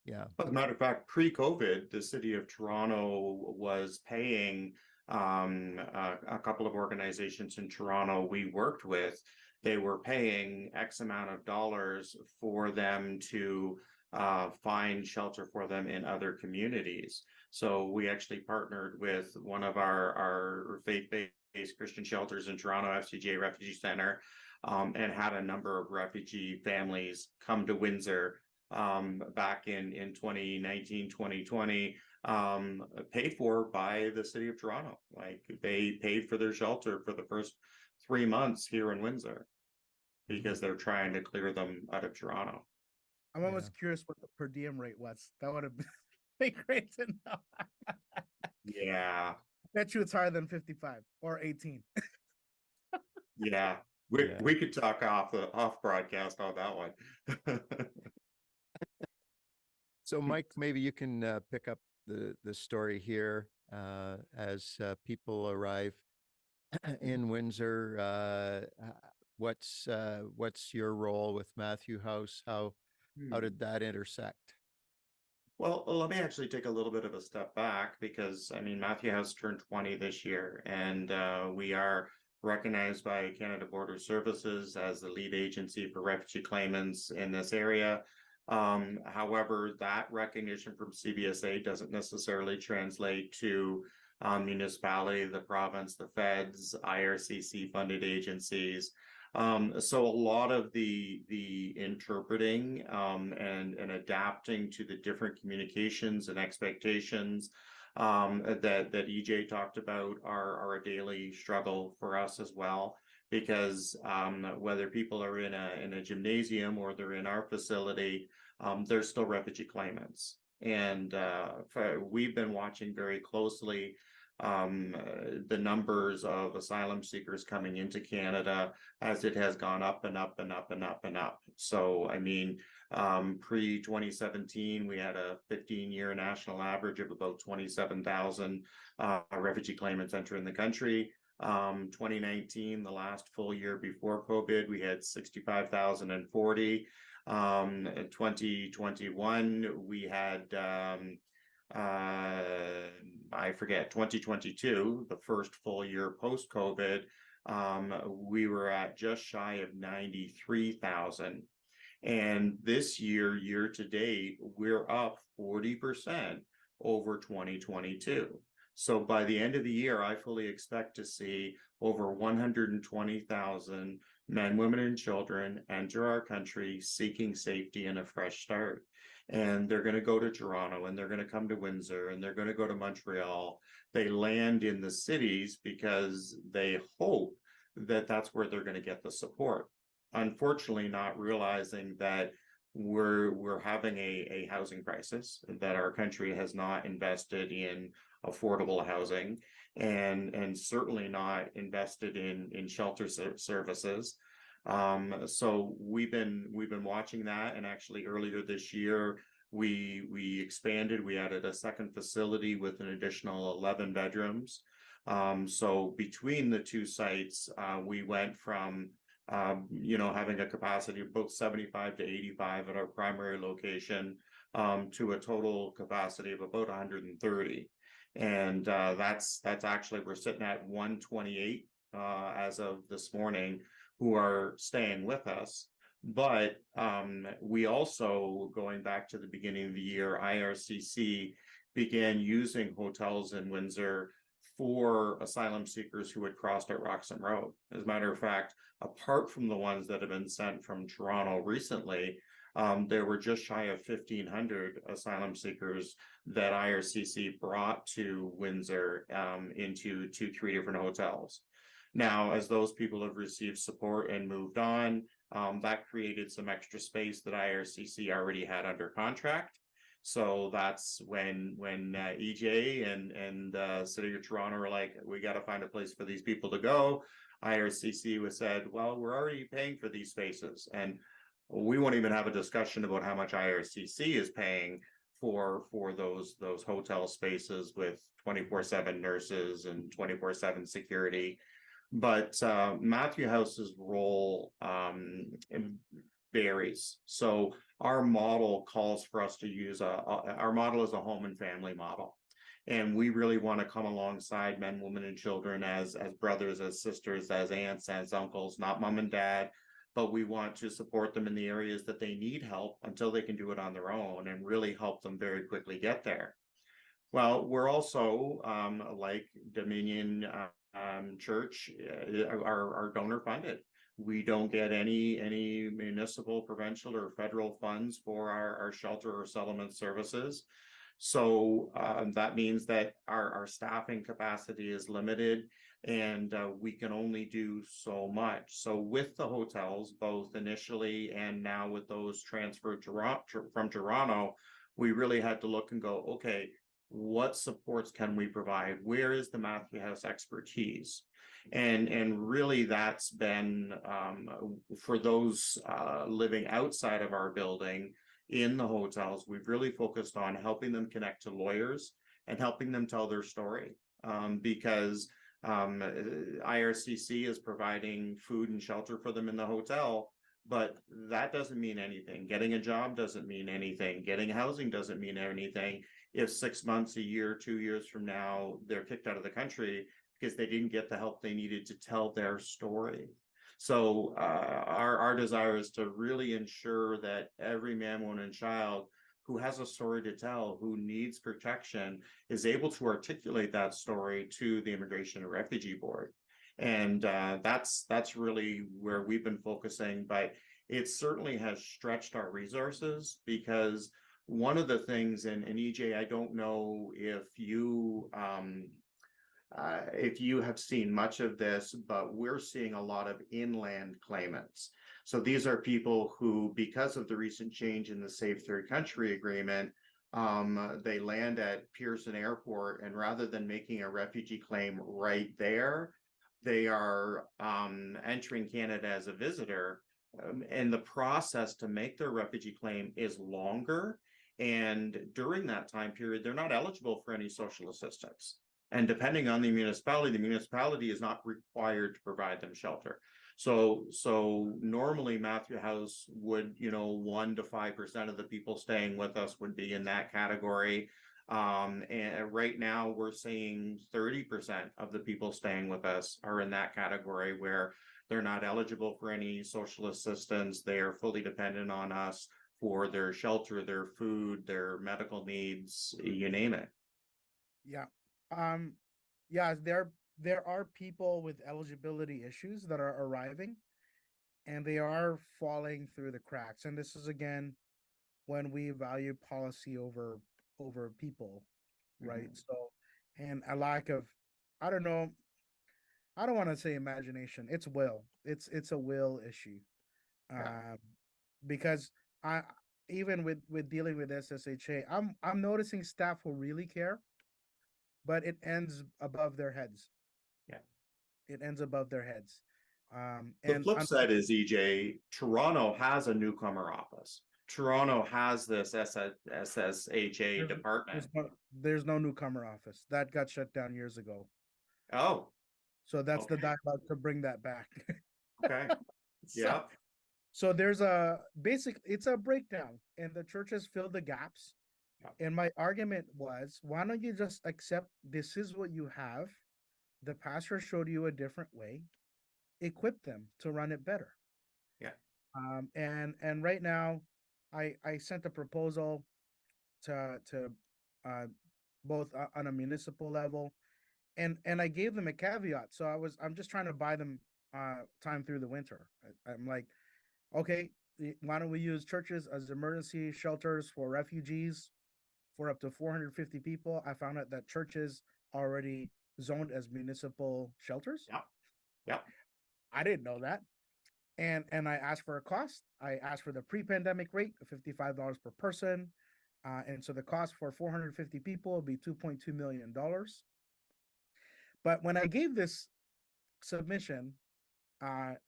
Speaker 1: Yeah.
Speaker 2: As a matter of fact, pre-COVID, the city of Toronto was paying a couple of organizations in Toronto we worked with. They were paying X amount of dollars for them to find shelter for them in other communities. So we actually partnered with one of our faith-based Christian shelters in Toronto, FCJ Refugee Center, and had a number of refugee families come to Windsor back in 2019, 2020, paid for by the city of Toronto. Like they paid for their shelter for the first 3 months here in Windsor because they're trying to clear them out of Toronto.
Speaker 3: I'm almost curious what the per diem rate was. That would have been great to know.
Speaker 2: Yeah.
Speaker 3: Bet you it's higher than 55 or 18.
Speaker 2: Yeah. We could talk off broadcast on that one.
Speaker 1: So Mike, maybe you can pick up the story here as people arrive in Windsor. What's your role with Matthew House? How did that intersect?
Speaker 2: Well, let me actually take a little bit of a step back because, I mean, Matthew House turned 20 this year, and we are recognized by Canada Border Services as the lead agency for refugee claimants in this area. However, that recognition from CBSA doesn't necessarily translate to municipality, the province, the feds, IRCC funded agencies. So a lot of the interpreting and adapting to the different communications and expectations that EJ talked about are a daily struggle for us as well. Because whether people are in a gymnasium or they're in our facility, they're still refugee claimants. And we've been watching very closely the numbers of asylum seekers coming into Canada as it has gone up and up and up and up and up. So, I mean, pre-2017, we had a 15-year national average of about 27,000 refugee claimants entering the country. 2019, the last full year before COVID, we had 65,040. 2021, we had, I forget, 2022, the first full year post-COVID, we were at just shy of 93,000. And this year, year to date, we're up 40% over 2022. So by the end of the year, I fully expect to see over 120,000 men, women, and children enter our country seeking safety and a fresh start. And they're going to go to Toronto, and they're going to come to Windsor, and they're going to go to Montreal. They land in the cities because they hope that that's where they're going to get the support. Unfortunately, not realizing that we're having a housing crisis, that our country has not invested in affordable housing, and certainly not invested in shelter services. So we've been watching that, and actually earlier this year we expanded. We added a second facility with an additional 11 bedrooms. So between the two sites, we went from having a capacity of about 75 to 85 at our primary location, to a total capacity of about 130. And that's actually, we're sitting at 128 as of this morning, who are staying with us. But we also, going back to the beginning of the year, IRCC began using hotels in Windsor for asylum seekers who had crossed at Roxham Road. As a matter of fact, apart from the ones that have been sent from Toronto recently, there were just shy of 1,500 asylum seekers that IRCC brought to Windsor, into 3 different hotels. Now, as those people have received support and moved on, that created some extra space that IRCC already had under contract. So that's when EJ and City of Toronto were like, we got to find a place for these people to go. IRCC was said, well, we're already paying for these spaces, and we won't even have a discussion about how much IRCC is paying for those hotel spaces with 24/7 nurses and 24/7 security. But Matthew House's role varies. So our model calls for us to use our model is a home and family model. And we really want to come alongside men, women, and children as brothers, as sisters, as aunts, as uncles, not mom and dad, but we want to support them in the areas that they need help until they can do it on their own, and really help them very quickly get there. Well, we're also, like Dominion Church, are donor funded. We don't get any municipal, provincial, or federal funds for our shelter or settlement services. So that means that our staffing capacity is limited, and we can only do so much. So with the hotels, both initially and now with those transferred from Toronto, we really had to look and go, okay, what supports can we provide? Where is the Matthew House expertise? And really, that's been for those living outside of our building in the hotels. We've really focused on helping them connect to lawyers and helping them tell their story, because IRCC is providing food and shelter for them in the hotel, but that doesn't mean anything. Getting a job doesn't mean anything. Getting housing doesn't mean anything if 6 months, a year, 2 years from now, they're kicked out of the country because they didn't get the help they needed to tell their story. So our desire is to really ensure that every man, woman, and child who has a story to tell, who needs protection, is able to articulate that story to the Immigration and Refugee Board. And that's really where we've been focusing, but it certainly has stretched our resources, because one of the things, and EJ, I don't know if you have seen much of this, but we're seeing a lot of inland claimants. So these are people who, because of the recent change in the Safe Third Country Agreement, they land at Pearson Airport, and rather than making a refugee claim right there, they are entering Canada as a visitor. And the process to make their refugee claim is longer. And during that time period, they're not eligible for any social assistance. And depending on the municipality is not required to provide them shelter. So normally Matthew House would, 1 to 5% of the people staying with us would be in that category. And right now we're seeing 30% of the people staying with us are in that category, where they're not eligible for any social assistance. They are fully dependent on us for their shelter, their food, their medical needs, you name it.
Speaker 3: Yeah. Yeah, there are people with eligibility issues that are arriving, and they are falling through the cracks. And this is again when we value policy over people, right?
Speaker 2: Mm-hmm.
Speaker 3: So, and a lack of, I don't know, I don't want to say imagination. It's will. It's a will issue.
Speaker 2: Yeah.
Speaker 3: Because even with dealing with SSHA, I'm noticing staff who really care, but it ends above their heads.
Speaker 2: Yeah.
Speaker 3: It ends above their heads.
Speaker 2: The
Speaker 3: And
Speaker 2: flip side is, EJ, Toronto has a newcomer office. Toronto has this SSHA department.
Speaker 3: there's no newcomer office that got shut down years ago.
Speaker 2: Oh,
Speaker 3: So that's the
Speaker 2: okay.
Speaker 3: dialogue to bring that back.
Speaker 2: Okay.
Speaker 3: So,
Speaker 2: Yeah.
Speaker 3: so it's a breakdown, and the churches fill the gaps.
Speaker 2: Yeah.
Speaker 3: And my argument was, why don't you just accept this is what you have? The pastor showed you a different way. Equip them to run it better.
Speaker 2: Yeah.
Speaker 3: And right now, I sent a proposal to uh, both on a municipal level, and I gave them a caveat. So I'm just trying to buy them time through the winter. I'm like, okay, why don't we use churches as emergency shelters for refugees for up to 450 people? I found out that churches already zoned as municipal shelters.
Speaker 2: Yeah. Yeah.
Speaker 3: I didn't know that. And I asked for a cost. I asked for the pre-pandemic rate of $55 per person. And so the cost for 450 people would be $2.2 million. But when I gave this submission,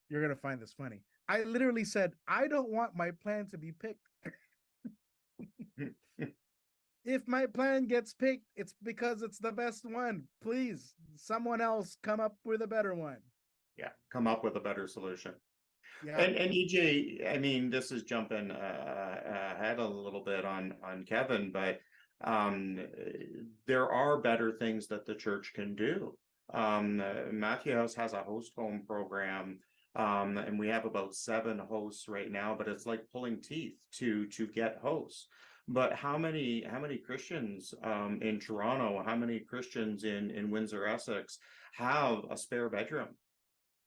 Speaker 3: you're going to find this funny. I literally said, I don't want my plan to be picked. If my plan gets picked, it's because it's the best one. Please, someone else come up with a better one.
Speaker 2: Yeah. Come up with a better solution.
Speaker 3: Yeah.
Speaker 2: And EJ, I mean, this is jumping ahead a little bit on Kevin, but there are better things that the church can do. Matthew House has a host home program, and we have about 7 hosts right now, but it's like pulling teeth to get hosts. But how many Christians in Toronto, how many Christians in Windsor, Essex have a spare bedroom,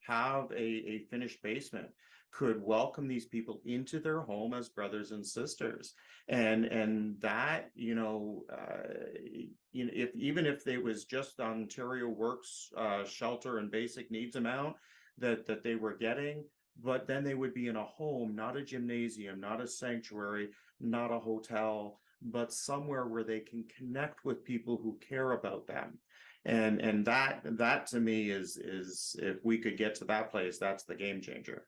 Speaker 2: have a finished basement, could welcome these people into their home as brothers and sisters, and that, if even if they was just Ontario Works shelter and basic needs amount that they were getting, but then they would be in a home, not a gymnasium, not a sanctuary, not a hotel, but somewhere where they can connect with people who care about them. And that to me is if we could get to that place, that's the game changer.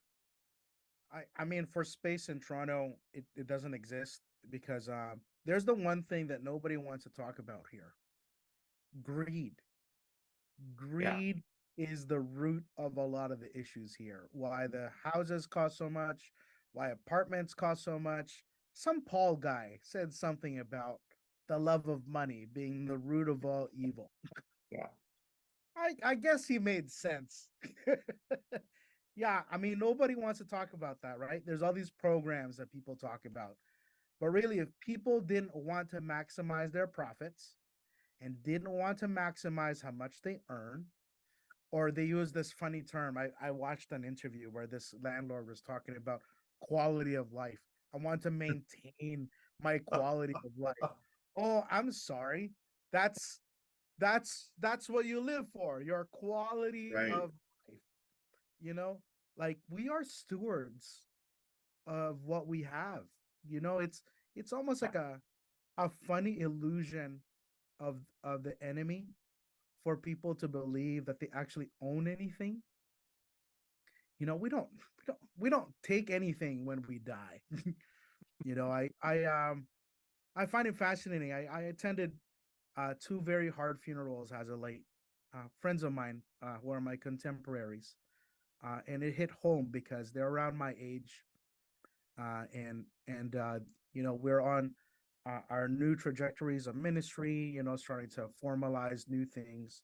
Speaker 3: I mean, for space in Toronto, it doesn't exist because there's the one thing that nobody wants to talk about here. Greed. Greed is the root of a lot of the issues here. Why the houses cost so much, why apartments cost so much. Some Paul guy said something about the love of money being the root of all evil.
Speaker 2: Yeah.
Speaker 3: I guess he made sense. Yeah, I mean, nobody wants to talk about that, right? There's all these programs that people talk about. But really, if people didn't want to maximize their profits and didn't want to maximize how much they earn, or they use this funny term. I watched an interview where this landlord was talking about quality of life. I want to maintain my quality of life. Oh, I'm sorry. That's what you live for, your quality
Speaker 2: Right.
Speaker 3: of life. Like, we are stewards of what we have. It's almost like a funny illusion of the enemy for people to believe that they actually own anything. We don't take anything when we die. I find it fascinating. I attended 2 very hard funerals as a late, friends of mine who are my contemporaries, and it hit home because they're around my age, and we're on our new trajectories of ministry, starting to formalize new things,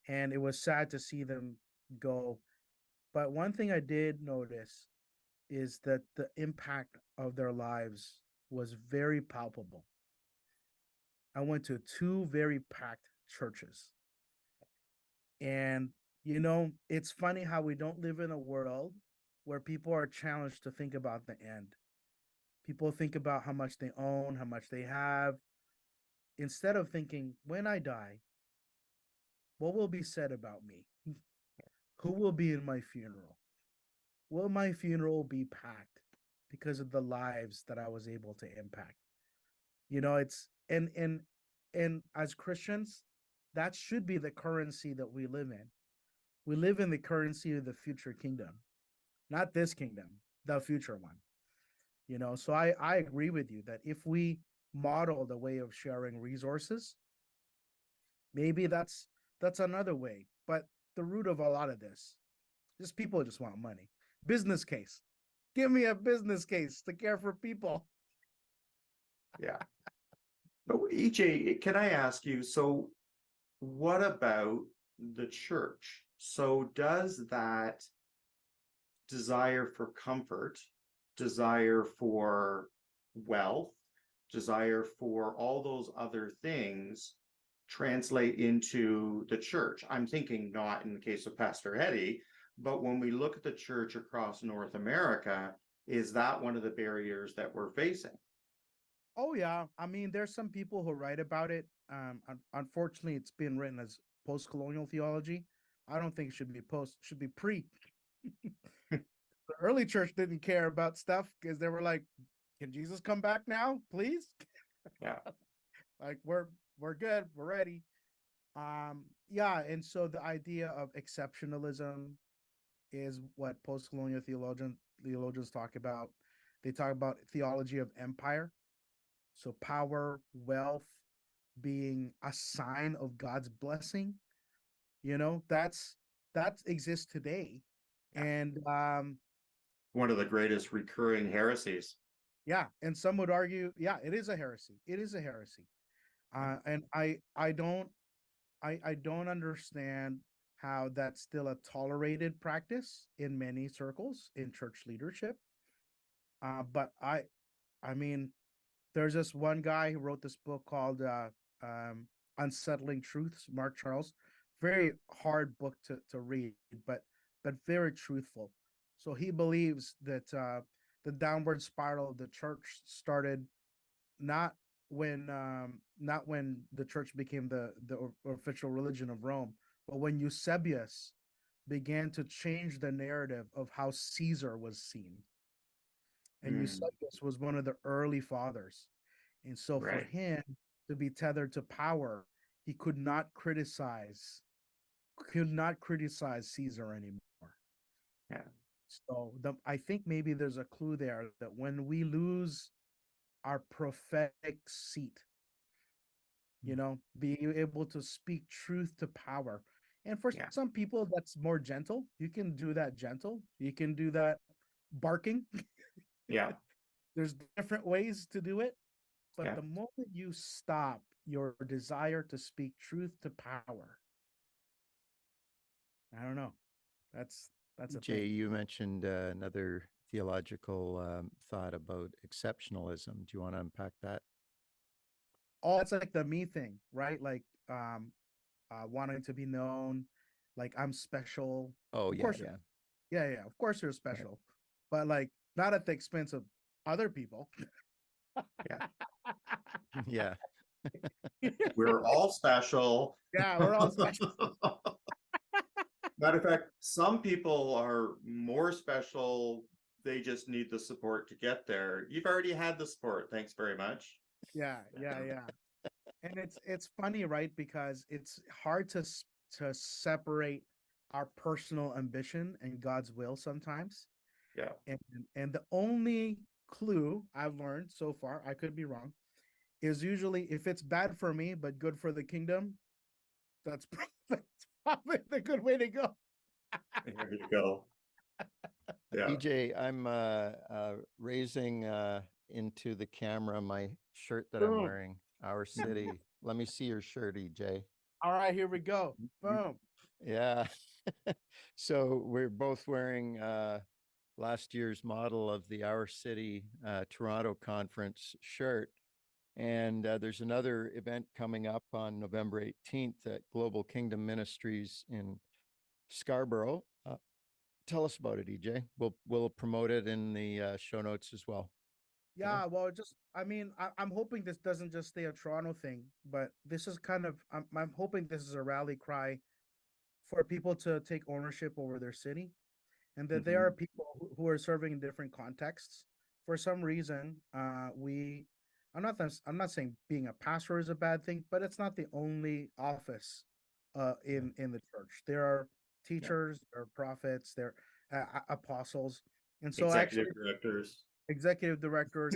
Speaker 3: and it was sad to see them go. But one thing I did notice is that the impact of their lives was very palpable. I went to 2 very packed churches. And, it's funny how we don't live in a world where people are challenged to think about the end. People think about how much they own, how much they have, instead of thinking, when I die, what will be said about me? Who will be in my funeral? Will my funeral be packed? because of the lives that I was able to impact. You know, it's and as Christians, that should be the currency that we live in. We live in the currency of the future kingdom, not this kingdom, the future one. You know, so I agree with you that if we model the way of sharing resources, maybe that's another way. But the root of a lot of this, just people just want money. Business case. Give me a business case to care for people.
Speaker 2: Yeah. But EJ, can I ask you, so what about the church? So does that desire for comfort, desire for wealth, desire for all those other things translate into the church? I'm thinking not in the case of Pastor Eddie, but when we look at the church across North America, is that one of the barriers that we're facing?
Speaker 3: Oh yeah, I mean, there's some people who write about it. Unfortunately, it's been written as post-colonial theology. I don't think it should be post. Should be pre. The early church didn't care about stuff because they were like, "Can Jesus come back now, please?"
Speaker 2: Yeah.
Speaker 3: Like we're good, we're ready. Yeah, and so the idea of exceptionalism is what post-colonial theologians talk about. They talk about theology of empire. So power, wealth being a sign of God's blessing, you know, that exists today.
Speaker 2: Yeah.
Speaker 3: And
Speaker 2: One of the greatest recurring heresies.
Speaker 3: yeah, and some would argue, yeah, it is a heresy. It is a heresy. And I don't understand how that's still a tolerated practice in many circles in church leadership. But I mean, there's this one guy who wrote this book called Unsettling Truths, Mark Charles. Very hard book to read, but very truthful. So he believes that the downward spiral of the church started not not when the church became the official religion of Rome, but when Eusebius began to change the narrative of how Caesar was seen. And Eusebius was one of the early fathers. And so for
Speaker 2: Right.
Speaker 3: him to be tethered to power, he could not criticize Caesar anymore.
Speaker 2: Yeah.
Speaker 3: So I think maybe there's a clue there that when we lose our prophetic seat, you know, being able to speak truth to power. And for
Speaker 2: Yeah.
Speaker 3: some people, that's more gentle. You can do that gentle. You can do that barking.
Speaker 2: Yeah.
Speaker 3: There's different ways to do it. But
Speaker 2: Yeah.
Speaker 3: the moment you stop your desire to speak truth to power, I don't know. That's a
Speaker 1: Jay,
Speaker 3: thing.
Speaker 1: you mentioned another theological thought about exceptionalism. Do you want to unpack that?
Speaker 3: Oh, that's like the me thing, right? Like wanting to be known, like I'm special.
Speaker 1: Oh,
Speaker 3: Of
Speaker 1: yeah,
Speaker 3: course,
Speaker 1: yeah.
Speaker 3: yeah. Of course you're
Speaker 1: Right.
Speaker 3: special, but like not at the expense of other people.
Speaker 2: Yeah.
Speaker 1: Yeah.
Speaker 2: We're all special.
Speaker 3: Yeah, we're all special.
Speaker 2: Matter of fact, some people are more special. They just need the support to get there. You've already had the support. Thanks very much.
Speaker 3: Yeah. And it's funny, right? Because it's hard to separate our personal ambition and God's will sometimes.
Speaker 2: Yeah.
Speaker 3: And the only clue I've learned so far, I could be wrong, is usually if it's bad for me but good for the kingdom, that's that's probably the good way to go.
Speaker 2: There you go. Yeah.
Speaker 1: EJ, I'm raising into the camera my shirt that I'm
Speaker 3: Boom.
Speaker 1: wearing, Our City. Let me see your shirt, EJ.
Speaker 3: All right, here we go. Boom.
Speaker 1: Yeah. So we're both wearing last year's model of the Our City Toronto conference shirt. And there's another event coming up on November 18th at Global Kingdom Ministries in Scarborough. Tell us about it, EJ. We'll promote it in the show notes as well.
Speaker 3: Yeah, well, I mean, I'm hoping this doesn't just stay a Toronto thing, but this is kind of, I'm hoping this is a rally cry for people to take ownership over their city, and that there are people who are serving in different contexts. for some reason, I'm not saying being a pastor is a bad thing, but it's not the only office in the church. There are
Speaker 2: Yeah.
Speaker 3: teachers, there are prophets, there are apostles, and so
Speaker 2: Executive
Speaker 3: actually
Speaker 2: directors.
Speaker 3: executive directors.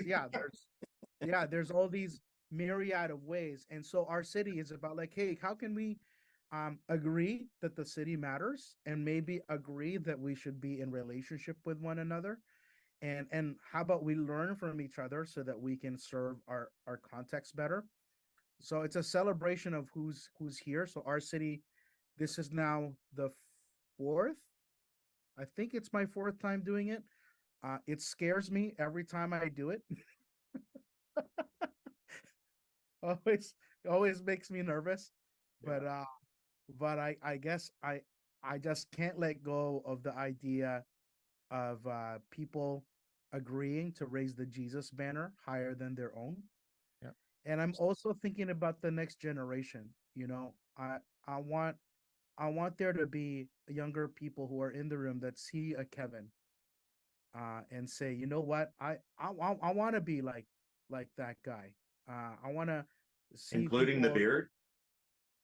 Speaker 3: There's all these myriad of ways, and so our city is about like, hey, how can we agree that the city matters, and maybe agree that we should be in relationship with one another, and how about we learn from each other so that we can serve our context better. So it's a celebration of who's here. So our city, this is now the fourth. I think it's my fourth time doing it. It scares me every time I do it. always always makes me nervous.
Speaker 2: Yeah.
Speaker 3: But I guess I just can't let go of the idea of people agreeing to raise the Jesus banner higher than their own.
Speaker 1: Yeah.
Speaker 3: And I'm also thinking about the next generation. You know, I want I want there to be younger people who are in the room that see a Kevin and say, you know what, I want to be like that guy. I want to see
Speaker 2: Including the
Speaker 3: people
Speaker 2: beard.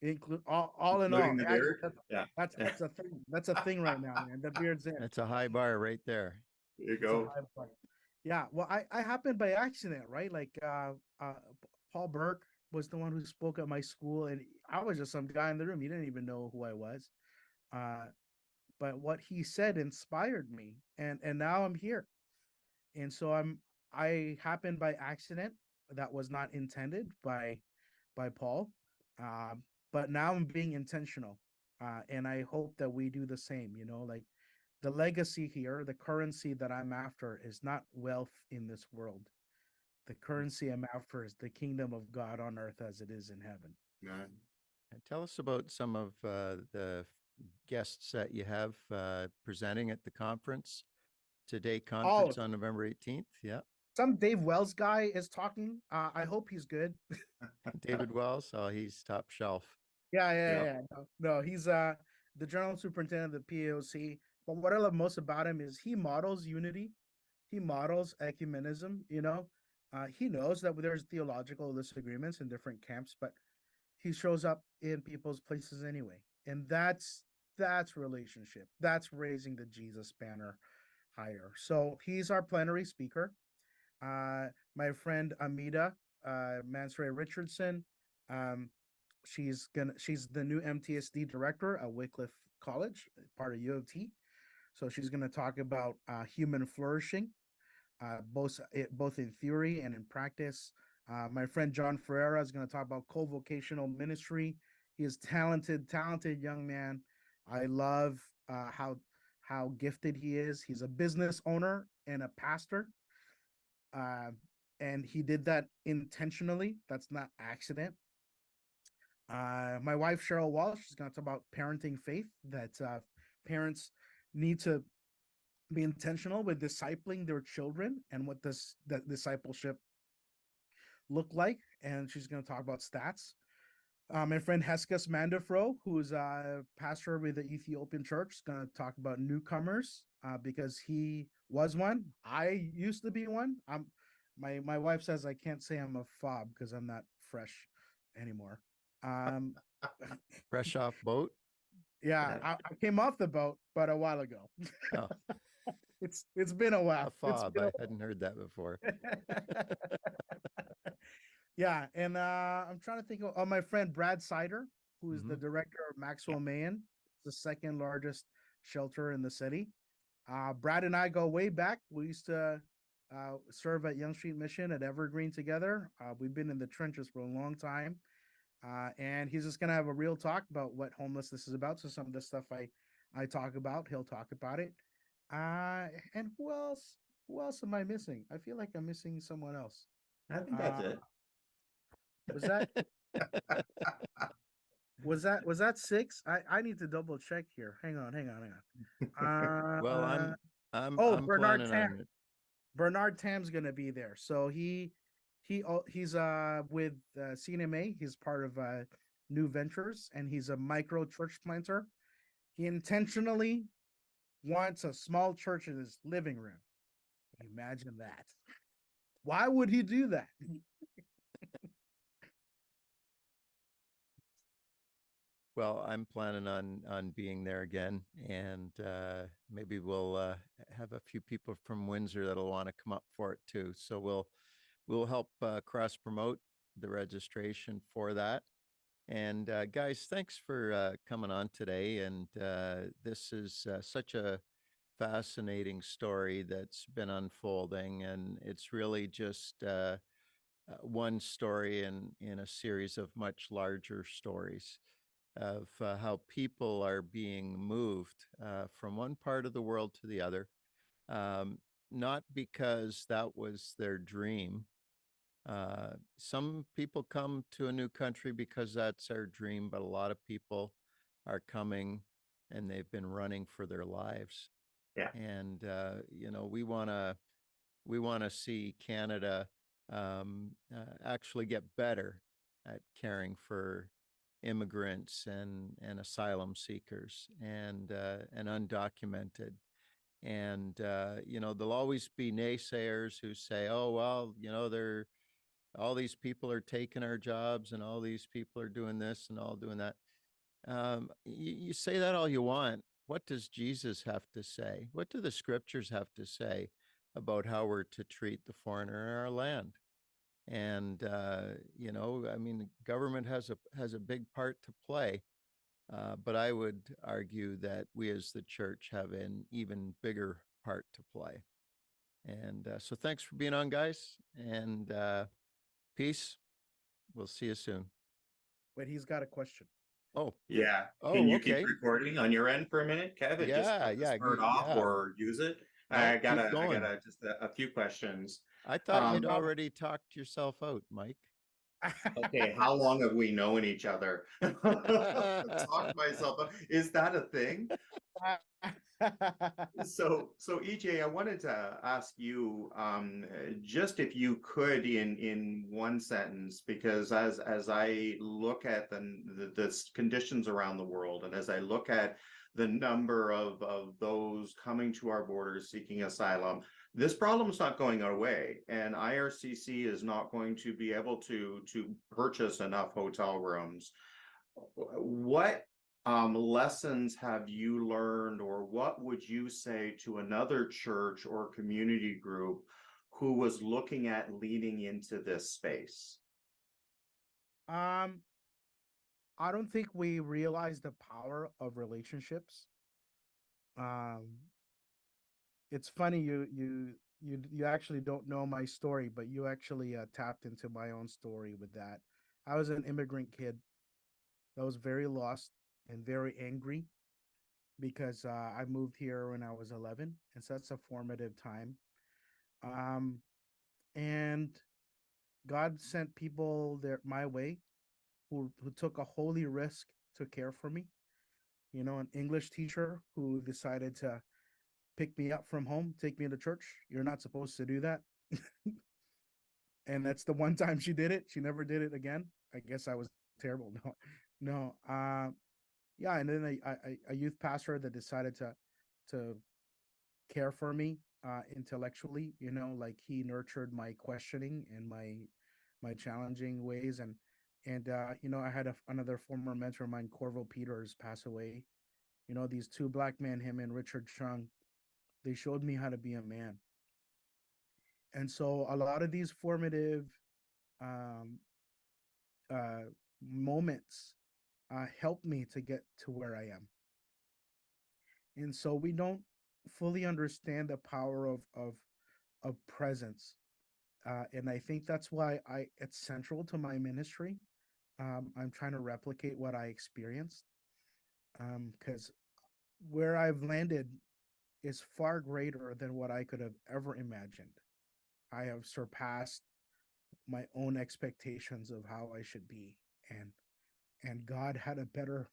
Speaker 3: include all in all.
Speaker 2: Including the
Speaker 3: Actually,
Speaker 2: beard. Yeah.
Speaker 3: that's a thing. That's a thing right now, man. The beard's in.
Speaker 1: That's a high bar right there.
Speaker 2: There you
Speaker 3: It's a
Speaker 2: go.
Speaker 3: high point. Yeah. Well, I happened by accident, right? Like Paul Burke was the one who spoke at my school, and I was just some guy in the room. He didn't even know who I was. Uh, but what he said inspired me, and now I'm here. And so I happened by accident. That was not intended by Paul. Um, but now I'm being intentional. And I hope that we do the same, you know, like the legacy here, the currency that I'm after is not wealth in this world. The currency I'm after is the kingdom of God on earth as it is in heaven.
Speaker 2: Yeah.
Speaker 1: And tell us about some of the guests that you have presenting at the conference. Today
Speaker 3: Oh,
Speaker 1: conference on November 18th. Yeah.
Speaker 3: some Dave Wells guy is talking. I hope he's good.
Speaker 1: David Wells. Oh, he's top shelf.
Speaker 3: Yeah. No, he's the general superintendent of the PAOC. But what I love most about him is he models unity. He models ecumenism, you know. He knows that there's theological disagreements in different camps, but he shows up in people's places anyway. And that's relationship. That's raising the Jesus banner higher. So he's our plenary speaker. My friend Amita Mansray Richardson, um, she's the new MTSD director at Wycliffe College, part of U of T. So she's gonna talk about human flourishing, both in theory and in practice. My friend John Ferreira is going to talk about co-vocational ministry. He is talented young man. I love how gifted he is. He's a business owner and a pastor, uh, and he did that intentionally. That's not accident. My wife Cheryl Walsh is going to talk about parenting faith. That parents need to be intentional with discipling their children and what this that discipleship look like. And she's going to talk about stats. My friend Heskus Mandafro, who's a pastor with the Ethiopian church, is going to talk about newcomers because he was one. I used to be one. My wife says I can't say I'm a fob because I'm not fresh anymore.
Speaker 1: Fresh off boat.
Speaker 3: Yeah, I came off the boat, but a while ago.
Speaker 1: Oh,
Speaker 3: It's been a while.
Speaker 1: a fob. I hadn't heard that before.
Speaker 3: Yeah, and I'm trying to think of my friend Brad Sider, who is the
Speaker 1: Mhm.
Speaker 3: director of Maxwell Mayan, the second largest shelter in the city. Brad and I go way back. We used to serve at Young Street Mission at Evergreen together. We've been in the trenches for a long time. And he's just gonna have a real talk about what homelessness is about. So some of the stuff I talk about, he'll talk about it. And who else? Who else am I missing? I feel like I'm missing someone else.
Speaker 2: I think that's it.
Speaker 3: Was that was that six? I need to double check here. Hang on.
Speaker 1: Well,
Speaker 3: Uh,
Speaker 1: I'm
Speaker 3: Bernard
Speaker 1: planning
Speaker 3: Tam.
Speaker 1: on it.
Speaker 3: Bernard Tam's gonna be there. So he's with CNMA. He's part of New Ventures, and he's a micro church planter. He intentionally wants a small church in his living room. Imagine that. Why would he do that?
Speaker 1: Well, I'm planning on being there again, and maybe we'll have a few people from Windsor that'll want to come up for it too. So we'll help cross promote the registration for that. And guys, thanks for coming on today. And this is such a fascinating story that's been unfolding, and it's really just one story in a series of much larger stories of how people are being moved from one part of the world to the other, um, not because that was their dream. Some people come to a new country because that's their dream, but a lot of people are coming and they've been running for their lives.
Speaker 2: Yeah.
Speaker 1: And we want to see Canada actually get better at caring for immigrants and asylum seekers and undocumented. And there'll always be naysayers who say, "Oh well, they're all these people are taking our jobs, and all these people are doing this and all doing that." You say that all you want. What does Jesus have to say? What do the scriptures have to say about how we're to treat the foreigner in our land? And I mean, the government has a big part to play, but I would argue that we as the church have an even bigger part to play. And so, thanks for being on, guys, and peace. We'll see you soon.
Speaker 3: Wait, he's got a question.
Speaker 1: Oh,
Speaker 2: Yeah. Can
Speaker 1: oh,
Speaker 2: you keep
Speaker 1: okay.
Speaker 2: recording on your end for a minute, Kevin? Just
Speaker 1: Yeah,
Speaker 2: cut this
Speaker 1: yeah,
Speaker 2: part off
Speaker 1: yeah.
Speaker 2: or use it.
Speaker 1: No,
Speaker 2: I
Speaker 1: keep
Speaker 2: gotta, I
Speaker 1: going.
Speaker 2: gotta just a few questions.
Speaker 1: I thought you'd
Speaker 2: Um,
Speaker 1: already talked yourself out, Mike.
Speaker 2: okay, how long have we known each other? Talk myself up. Is that a thing? So EJ, I wanted to ask you, just if you could in one sentence, because as I look at the conditions around the world, and as I look at the number of those coming to our borders seeking asylum, this problem is not going away, and IRCC is not going to be able to purchase enough hotel rooms. What lessons have you learned, or what would you say to another church or community group who was looking at leaning into this space?
Speaker 3: um, I don't think we realize the power of relationships. Um, it's funny you actually don't know my story, but you actually tapped into my own story with that. I was an immigrant kid that was very lost and very angry because I moved here when I was 11, and so that's a formative time. Um, and God sent people there my way who took a holy risk to care for me. You know, an English teacher who decided to pick me up from home, take me to church. You're not supposed to do that. And that's the one time she did it. She never did it again. I guess I was terrible. No, no. Yeah, and then a youth pastor that decided to care for me intellectually. You know, like he nurtured my questioning and my challenging ways. And I had another former mentor of mine, Corvo Peters, pass away. You know, these two black men, him and Richard Chung, they showed me how to be a man. And so a lot of these formative um, uh, moments helped me to get to where I am. And so we don't fully understand the power of presence, and I think that's why it's central to my ministry. I'm trying to replicate what I experienced, because where I've landed is far greater than what I could have ever imagined. I have surpassed my own expectations of how I should be, and God had a better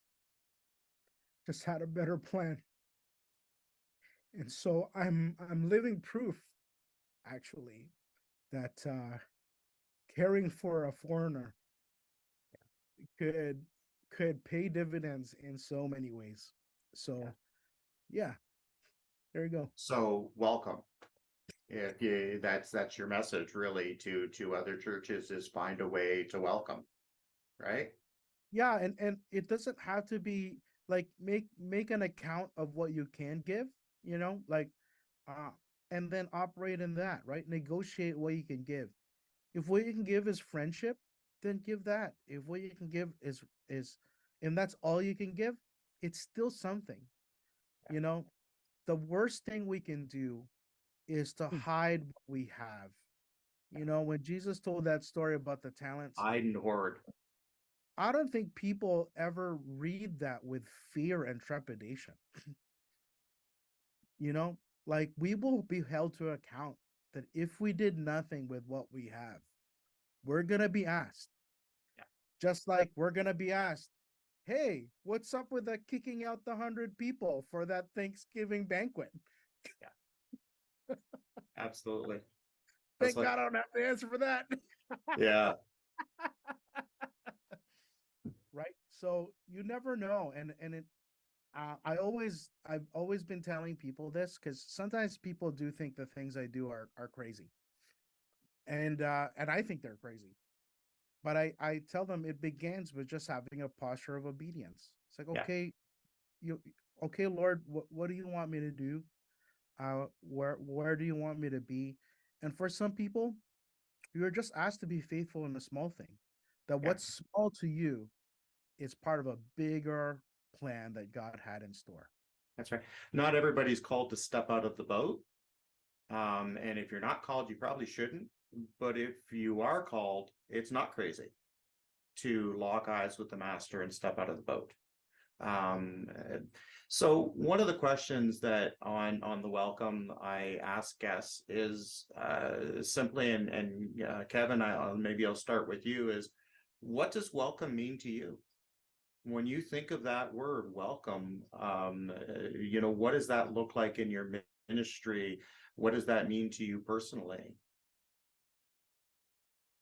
Speaker 3: just had a better plan. And so I'm living proof, actually, that caring for a foreigner could could pay dividends in so many ways. So yeah, there you go.
Speaker 2: So welcome. If you that's your message really to other churches, is find a way to welcome, right?
Speaker 3: Yeah, and it doesn't have to be like make an account of what you can give, like uh and then operate in that, right? Negotiate what you can give. If what you can give is friendship, then give that. If what you can give is and that's all you can give, it's still something. You know, the worst thing we can do is to
Speaker 1: Hmm.
Speaker 3: hide what we have. When Jesus told that story about the talents,
Speaker 2: Hide and hoard.
Speaker 3: I don't think people ever read that with fear and trepidation. you know, like we will be held to account that if we did nothing with what we have, we're going to be asked.
Speaker 2: Yeah.
Speaker 3: Just like we're going to be asked, hey, what's up with the kicking out the 100 people for that Thanksgiving banquet?
Speaker 2: Yeah, absolutely. That's
Speaker 3: Thank
Speaker 2: like,
Speaker 3: God I don't have to answer for that.
Speaker 2: yeah,
Speaker 3: Right? So you never know. And it I've always been telling people this because sometimes people do think the things I do are crazy, and I think they're crazy. But I tell them it begins with just having a posture of obedience. It's like,
Speaker 2: yeah,
Speaker 3: you okay, Lord, what do you want me to do? Where do you want me to be? And for some people, you're just asked to be faithful in the small thing. That
Speaker 2: yeah.
Speaker 3: what's small to you is part of a bigger plan that God had in store.
Speaker 2: That's right. Not everybody's called to step out of the boat. And if you're not called, you probably shouldn't. But if you are called, it's not crazy to lock eyes with the master and step out of the boat. Um, uh, so one of the questions that on the welcome I ask guests is simply, and Kevin, maybe I'll start with you, is what does welcome mean to you? When you think of that word welcome, what does that look like in your ministry? What does that mean to you personally?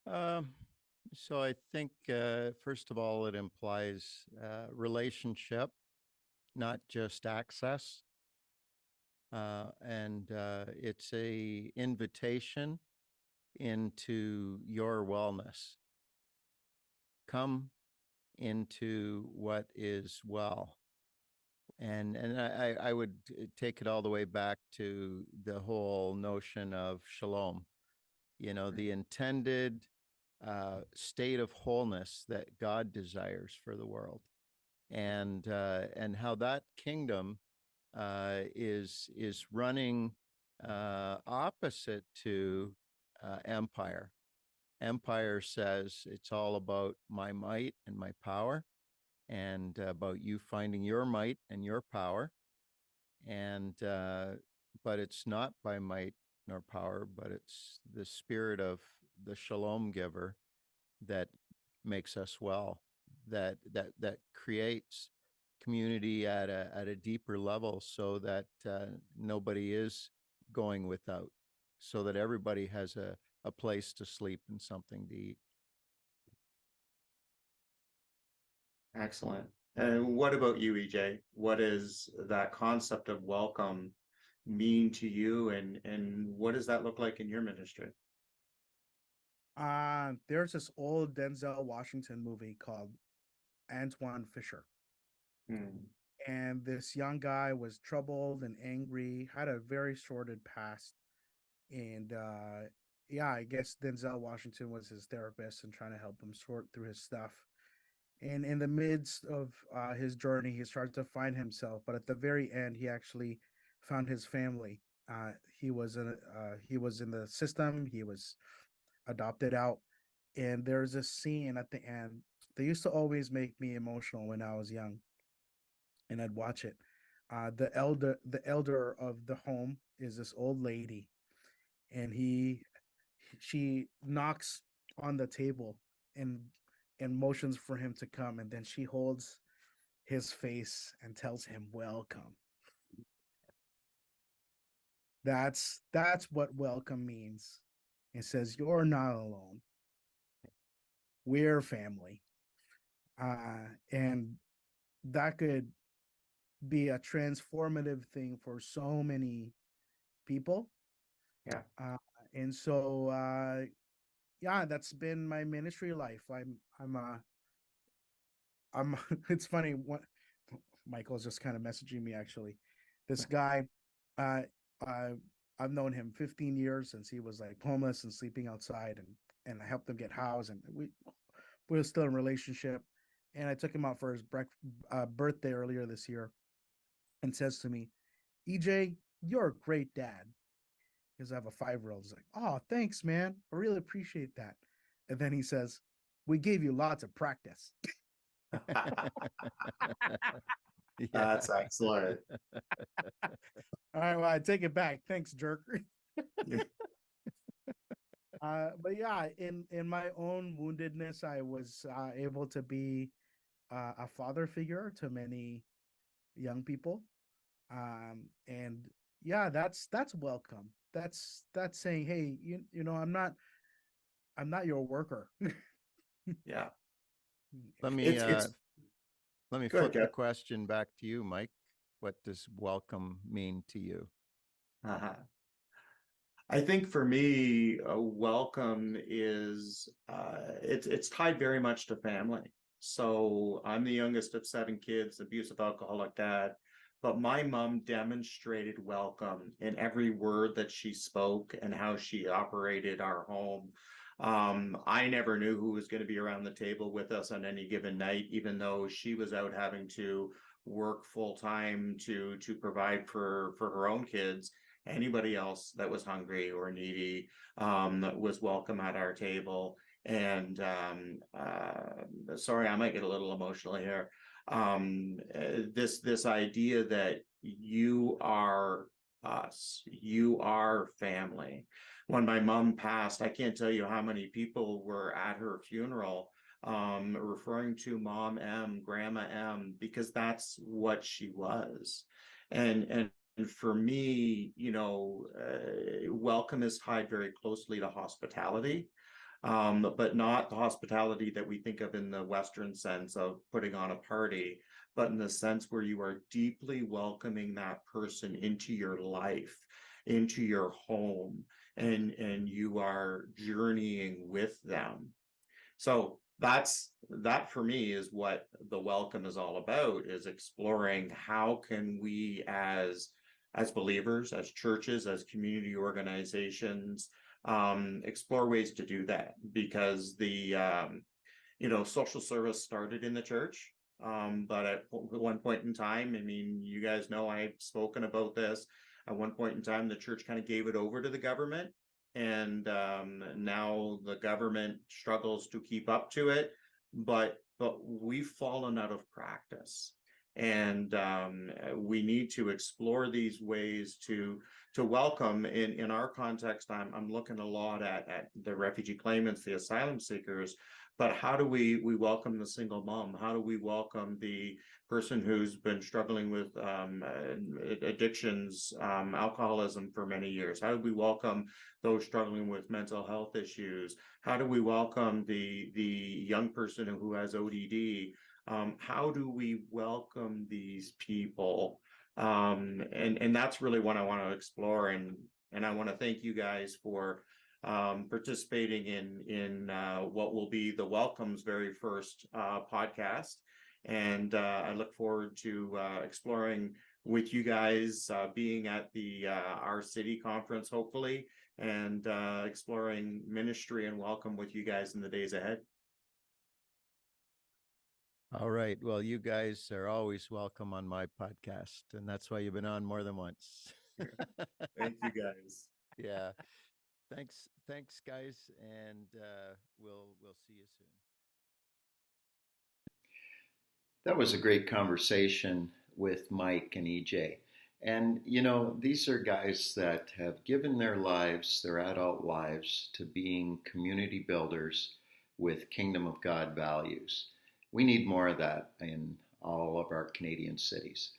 Speaker 1: Um, so I think, first of all, it implies relationship, not just access. And it's a invitation into your wellness. Come into what is well. And I would take it all the way back to the whole notion of shalom, the intended state of wholeness that God desires for the world, and how that kingdom is running opposite to empire. Empire says it's all about my might and my power, and about you finding your might and your power, and but it's not by might nor power, but it's the spirit of the shalom giver that makes us well, that creates community at a deeper level, so that nobody is going without, so that everybody has a place to sleep and something to eat.
Speaker 2: Excellent. And what about you, EJ? What does that concept of welcome mean to you, and what does that look like in your ministry?
Speaker 3: There's this old Denzel Washington movie called Antoine Fisher.
Speaker 2: Hmm.
Speaker 3: And this young guy was troubled and angry, had a very sordid past. And yeah, I guess Denzel Washington was his therapist and trying to help him sort through his stuff. And in the midst of his journey, he started to find himself. But at the very end, he actually found his family. He was in the system. He was adopted out. And there's a scene at the end. They used to always make me emotional when I was young, and I'd watch it. The elder of the home is this old lady, and she knocks on the table and motions for him to come, and then she holds his face and tells him welcome. That's what welcome means. It says you're not alone. We're family. And that could be a transformative thing for so many people.
Speaker 2: Yeah.
Speaker 3: And so, yeah, that's been my ministry life. I'm it's funny what Michael's just kind of messaging me actually. This guy, uh, uh, I've known him 15 years since he was like homeless and sleeping outside, and I helped him get housed, and we were still in a relationship, and I took him out for his birthday earlier this year, and says to me, EJ, you're a great dad. Because I have a 5-year-old. He's like, oh, thanks, man. I really appreciate that. And then he says, we gave you lots of practice.
Speaker 2: That's excellent.
Speaker 3: All right, well, I take it back. Thanks, jerk. But yeah, in my own woundedness, I was able to be a father figure to many young people, and yeah, that's welcome. That's saying, hey, you know, I'm not your worker.
Speaker 2: Yeah.
Speaker 1: Let me
Speaker 2: It's
Speaker 1: let me
Speaker 2: go ahead,
Speaker 1: flip the
Speaker 2: Jeff.
Speaker 1: question back to you, Mike. What does welcome mean to you?
Speaker 2: Uh-huh. I think for me, a welcome is it's tied very much to family. So I'm the youngest of 7 kids, abusive alcoholic dad, but my mom demonstrated welcome in every word that she spoke and how she operated our home. I never knew who was going to be around the table with us on any given night, even though she was out having to work full time to provide for her own kids. Anybody else that was hungry or needy was welcome at our table. And sorry, I might get a little emotional here. This idea that you are us, you are family. When my mom passed, I can't tell you how many people were at her funeral referring to Mom M, Grandma M, because that's what she was. And for me, welcome is tied very closely to hospitality, but not the hospitality that we think of in the Western sense of putting on a party, but in the sense where you are deeply welcoming that person into your life, into your home, and you are journeying with them. So that for me is what the welcome is all about, is exploring how can we as believers, as churches, as community organizations, explore ways to do that, because the social service started in the church. But at one point in time, I mean, you guys know I've spoken about this. At one point in time, the church kind of gave it over to the government, and now the government struggles to keep up to it. But we've fallen out of practice, and we need to explore these ways to welcome. In our context, I'm looking a lot at the refugee claimants, the asylum seekers, but how do we welcome the single mom? How do we welcome the person who's been struggling with addictions, alcoholism for many years? How do we welcome those struggling with mental health issues? How do we welcome the young person who has ODD? How do we welcome these people? And that's really what I want to explore. And I want to thank you guys for participating in what will be the Welcome's very first podcast. And I look forward to exploring with you guys, being at the our city conference, hopefully, and exploring ministry and welcome with you guys in the days ahead.
Speaker 1: All right. Well, you guys are always welcome on my podcast, and that's why you've been on more than once.
Speaker 2: Thank you guys.
Speaker 1: Yeah. Thanks, guys, and we'll see you soon. That was a great conversation with Mike and EJ. And, these are guys that have given their lives, their adult lives, to being community builders with Kingdom of God values. We need more of that in all of our Canadian cities.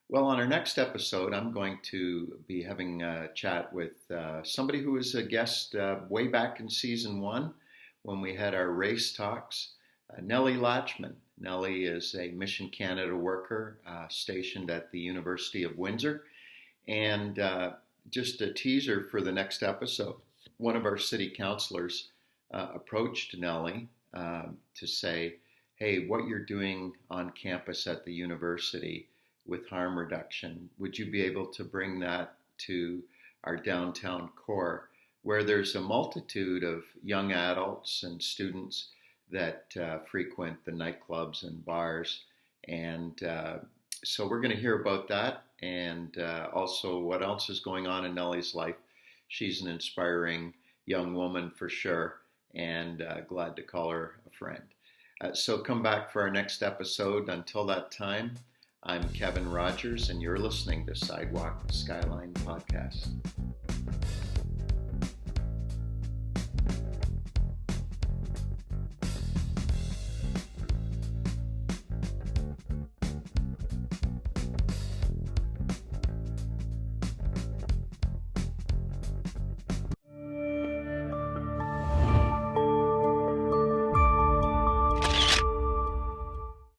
Speaker 1: Well, on our next episode, I'm going to be having a chat with somebody who was a guest way back in season 1 when we had our race talks, Nellie Latchman. Nellie is a Mission Canada worker stationed at the University of Windsor, and just a teaser for the next episode. One of our city councilors approached Nellie to say, hey, what you're doing on campus at the university with harm reduction, would you be able to bring that to our downtown core, where there's a multitude of young adults and students that frequent the nightclubs and bars. And so we're going to hear about that, and also what else is going on in Nellie's life. She's an inspiring young woman for sure, and glad to call her a friend. So come back for our next episode. Until that time, I'm Kevin Rogers, and you're listening to Sidewalk Skyline Podcast.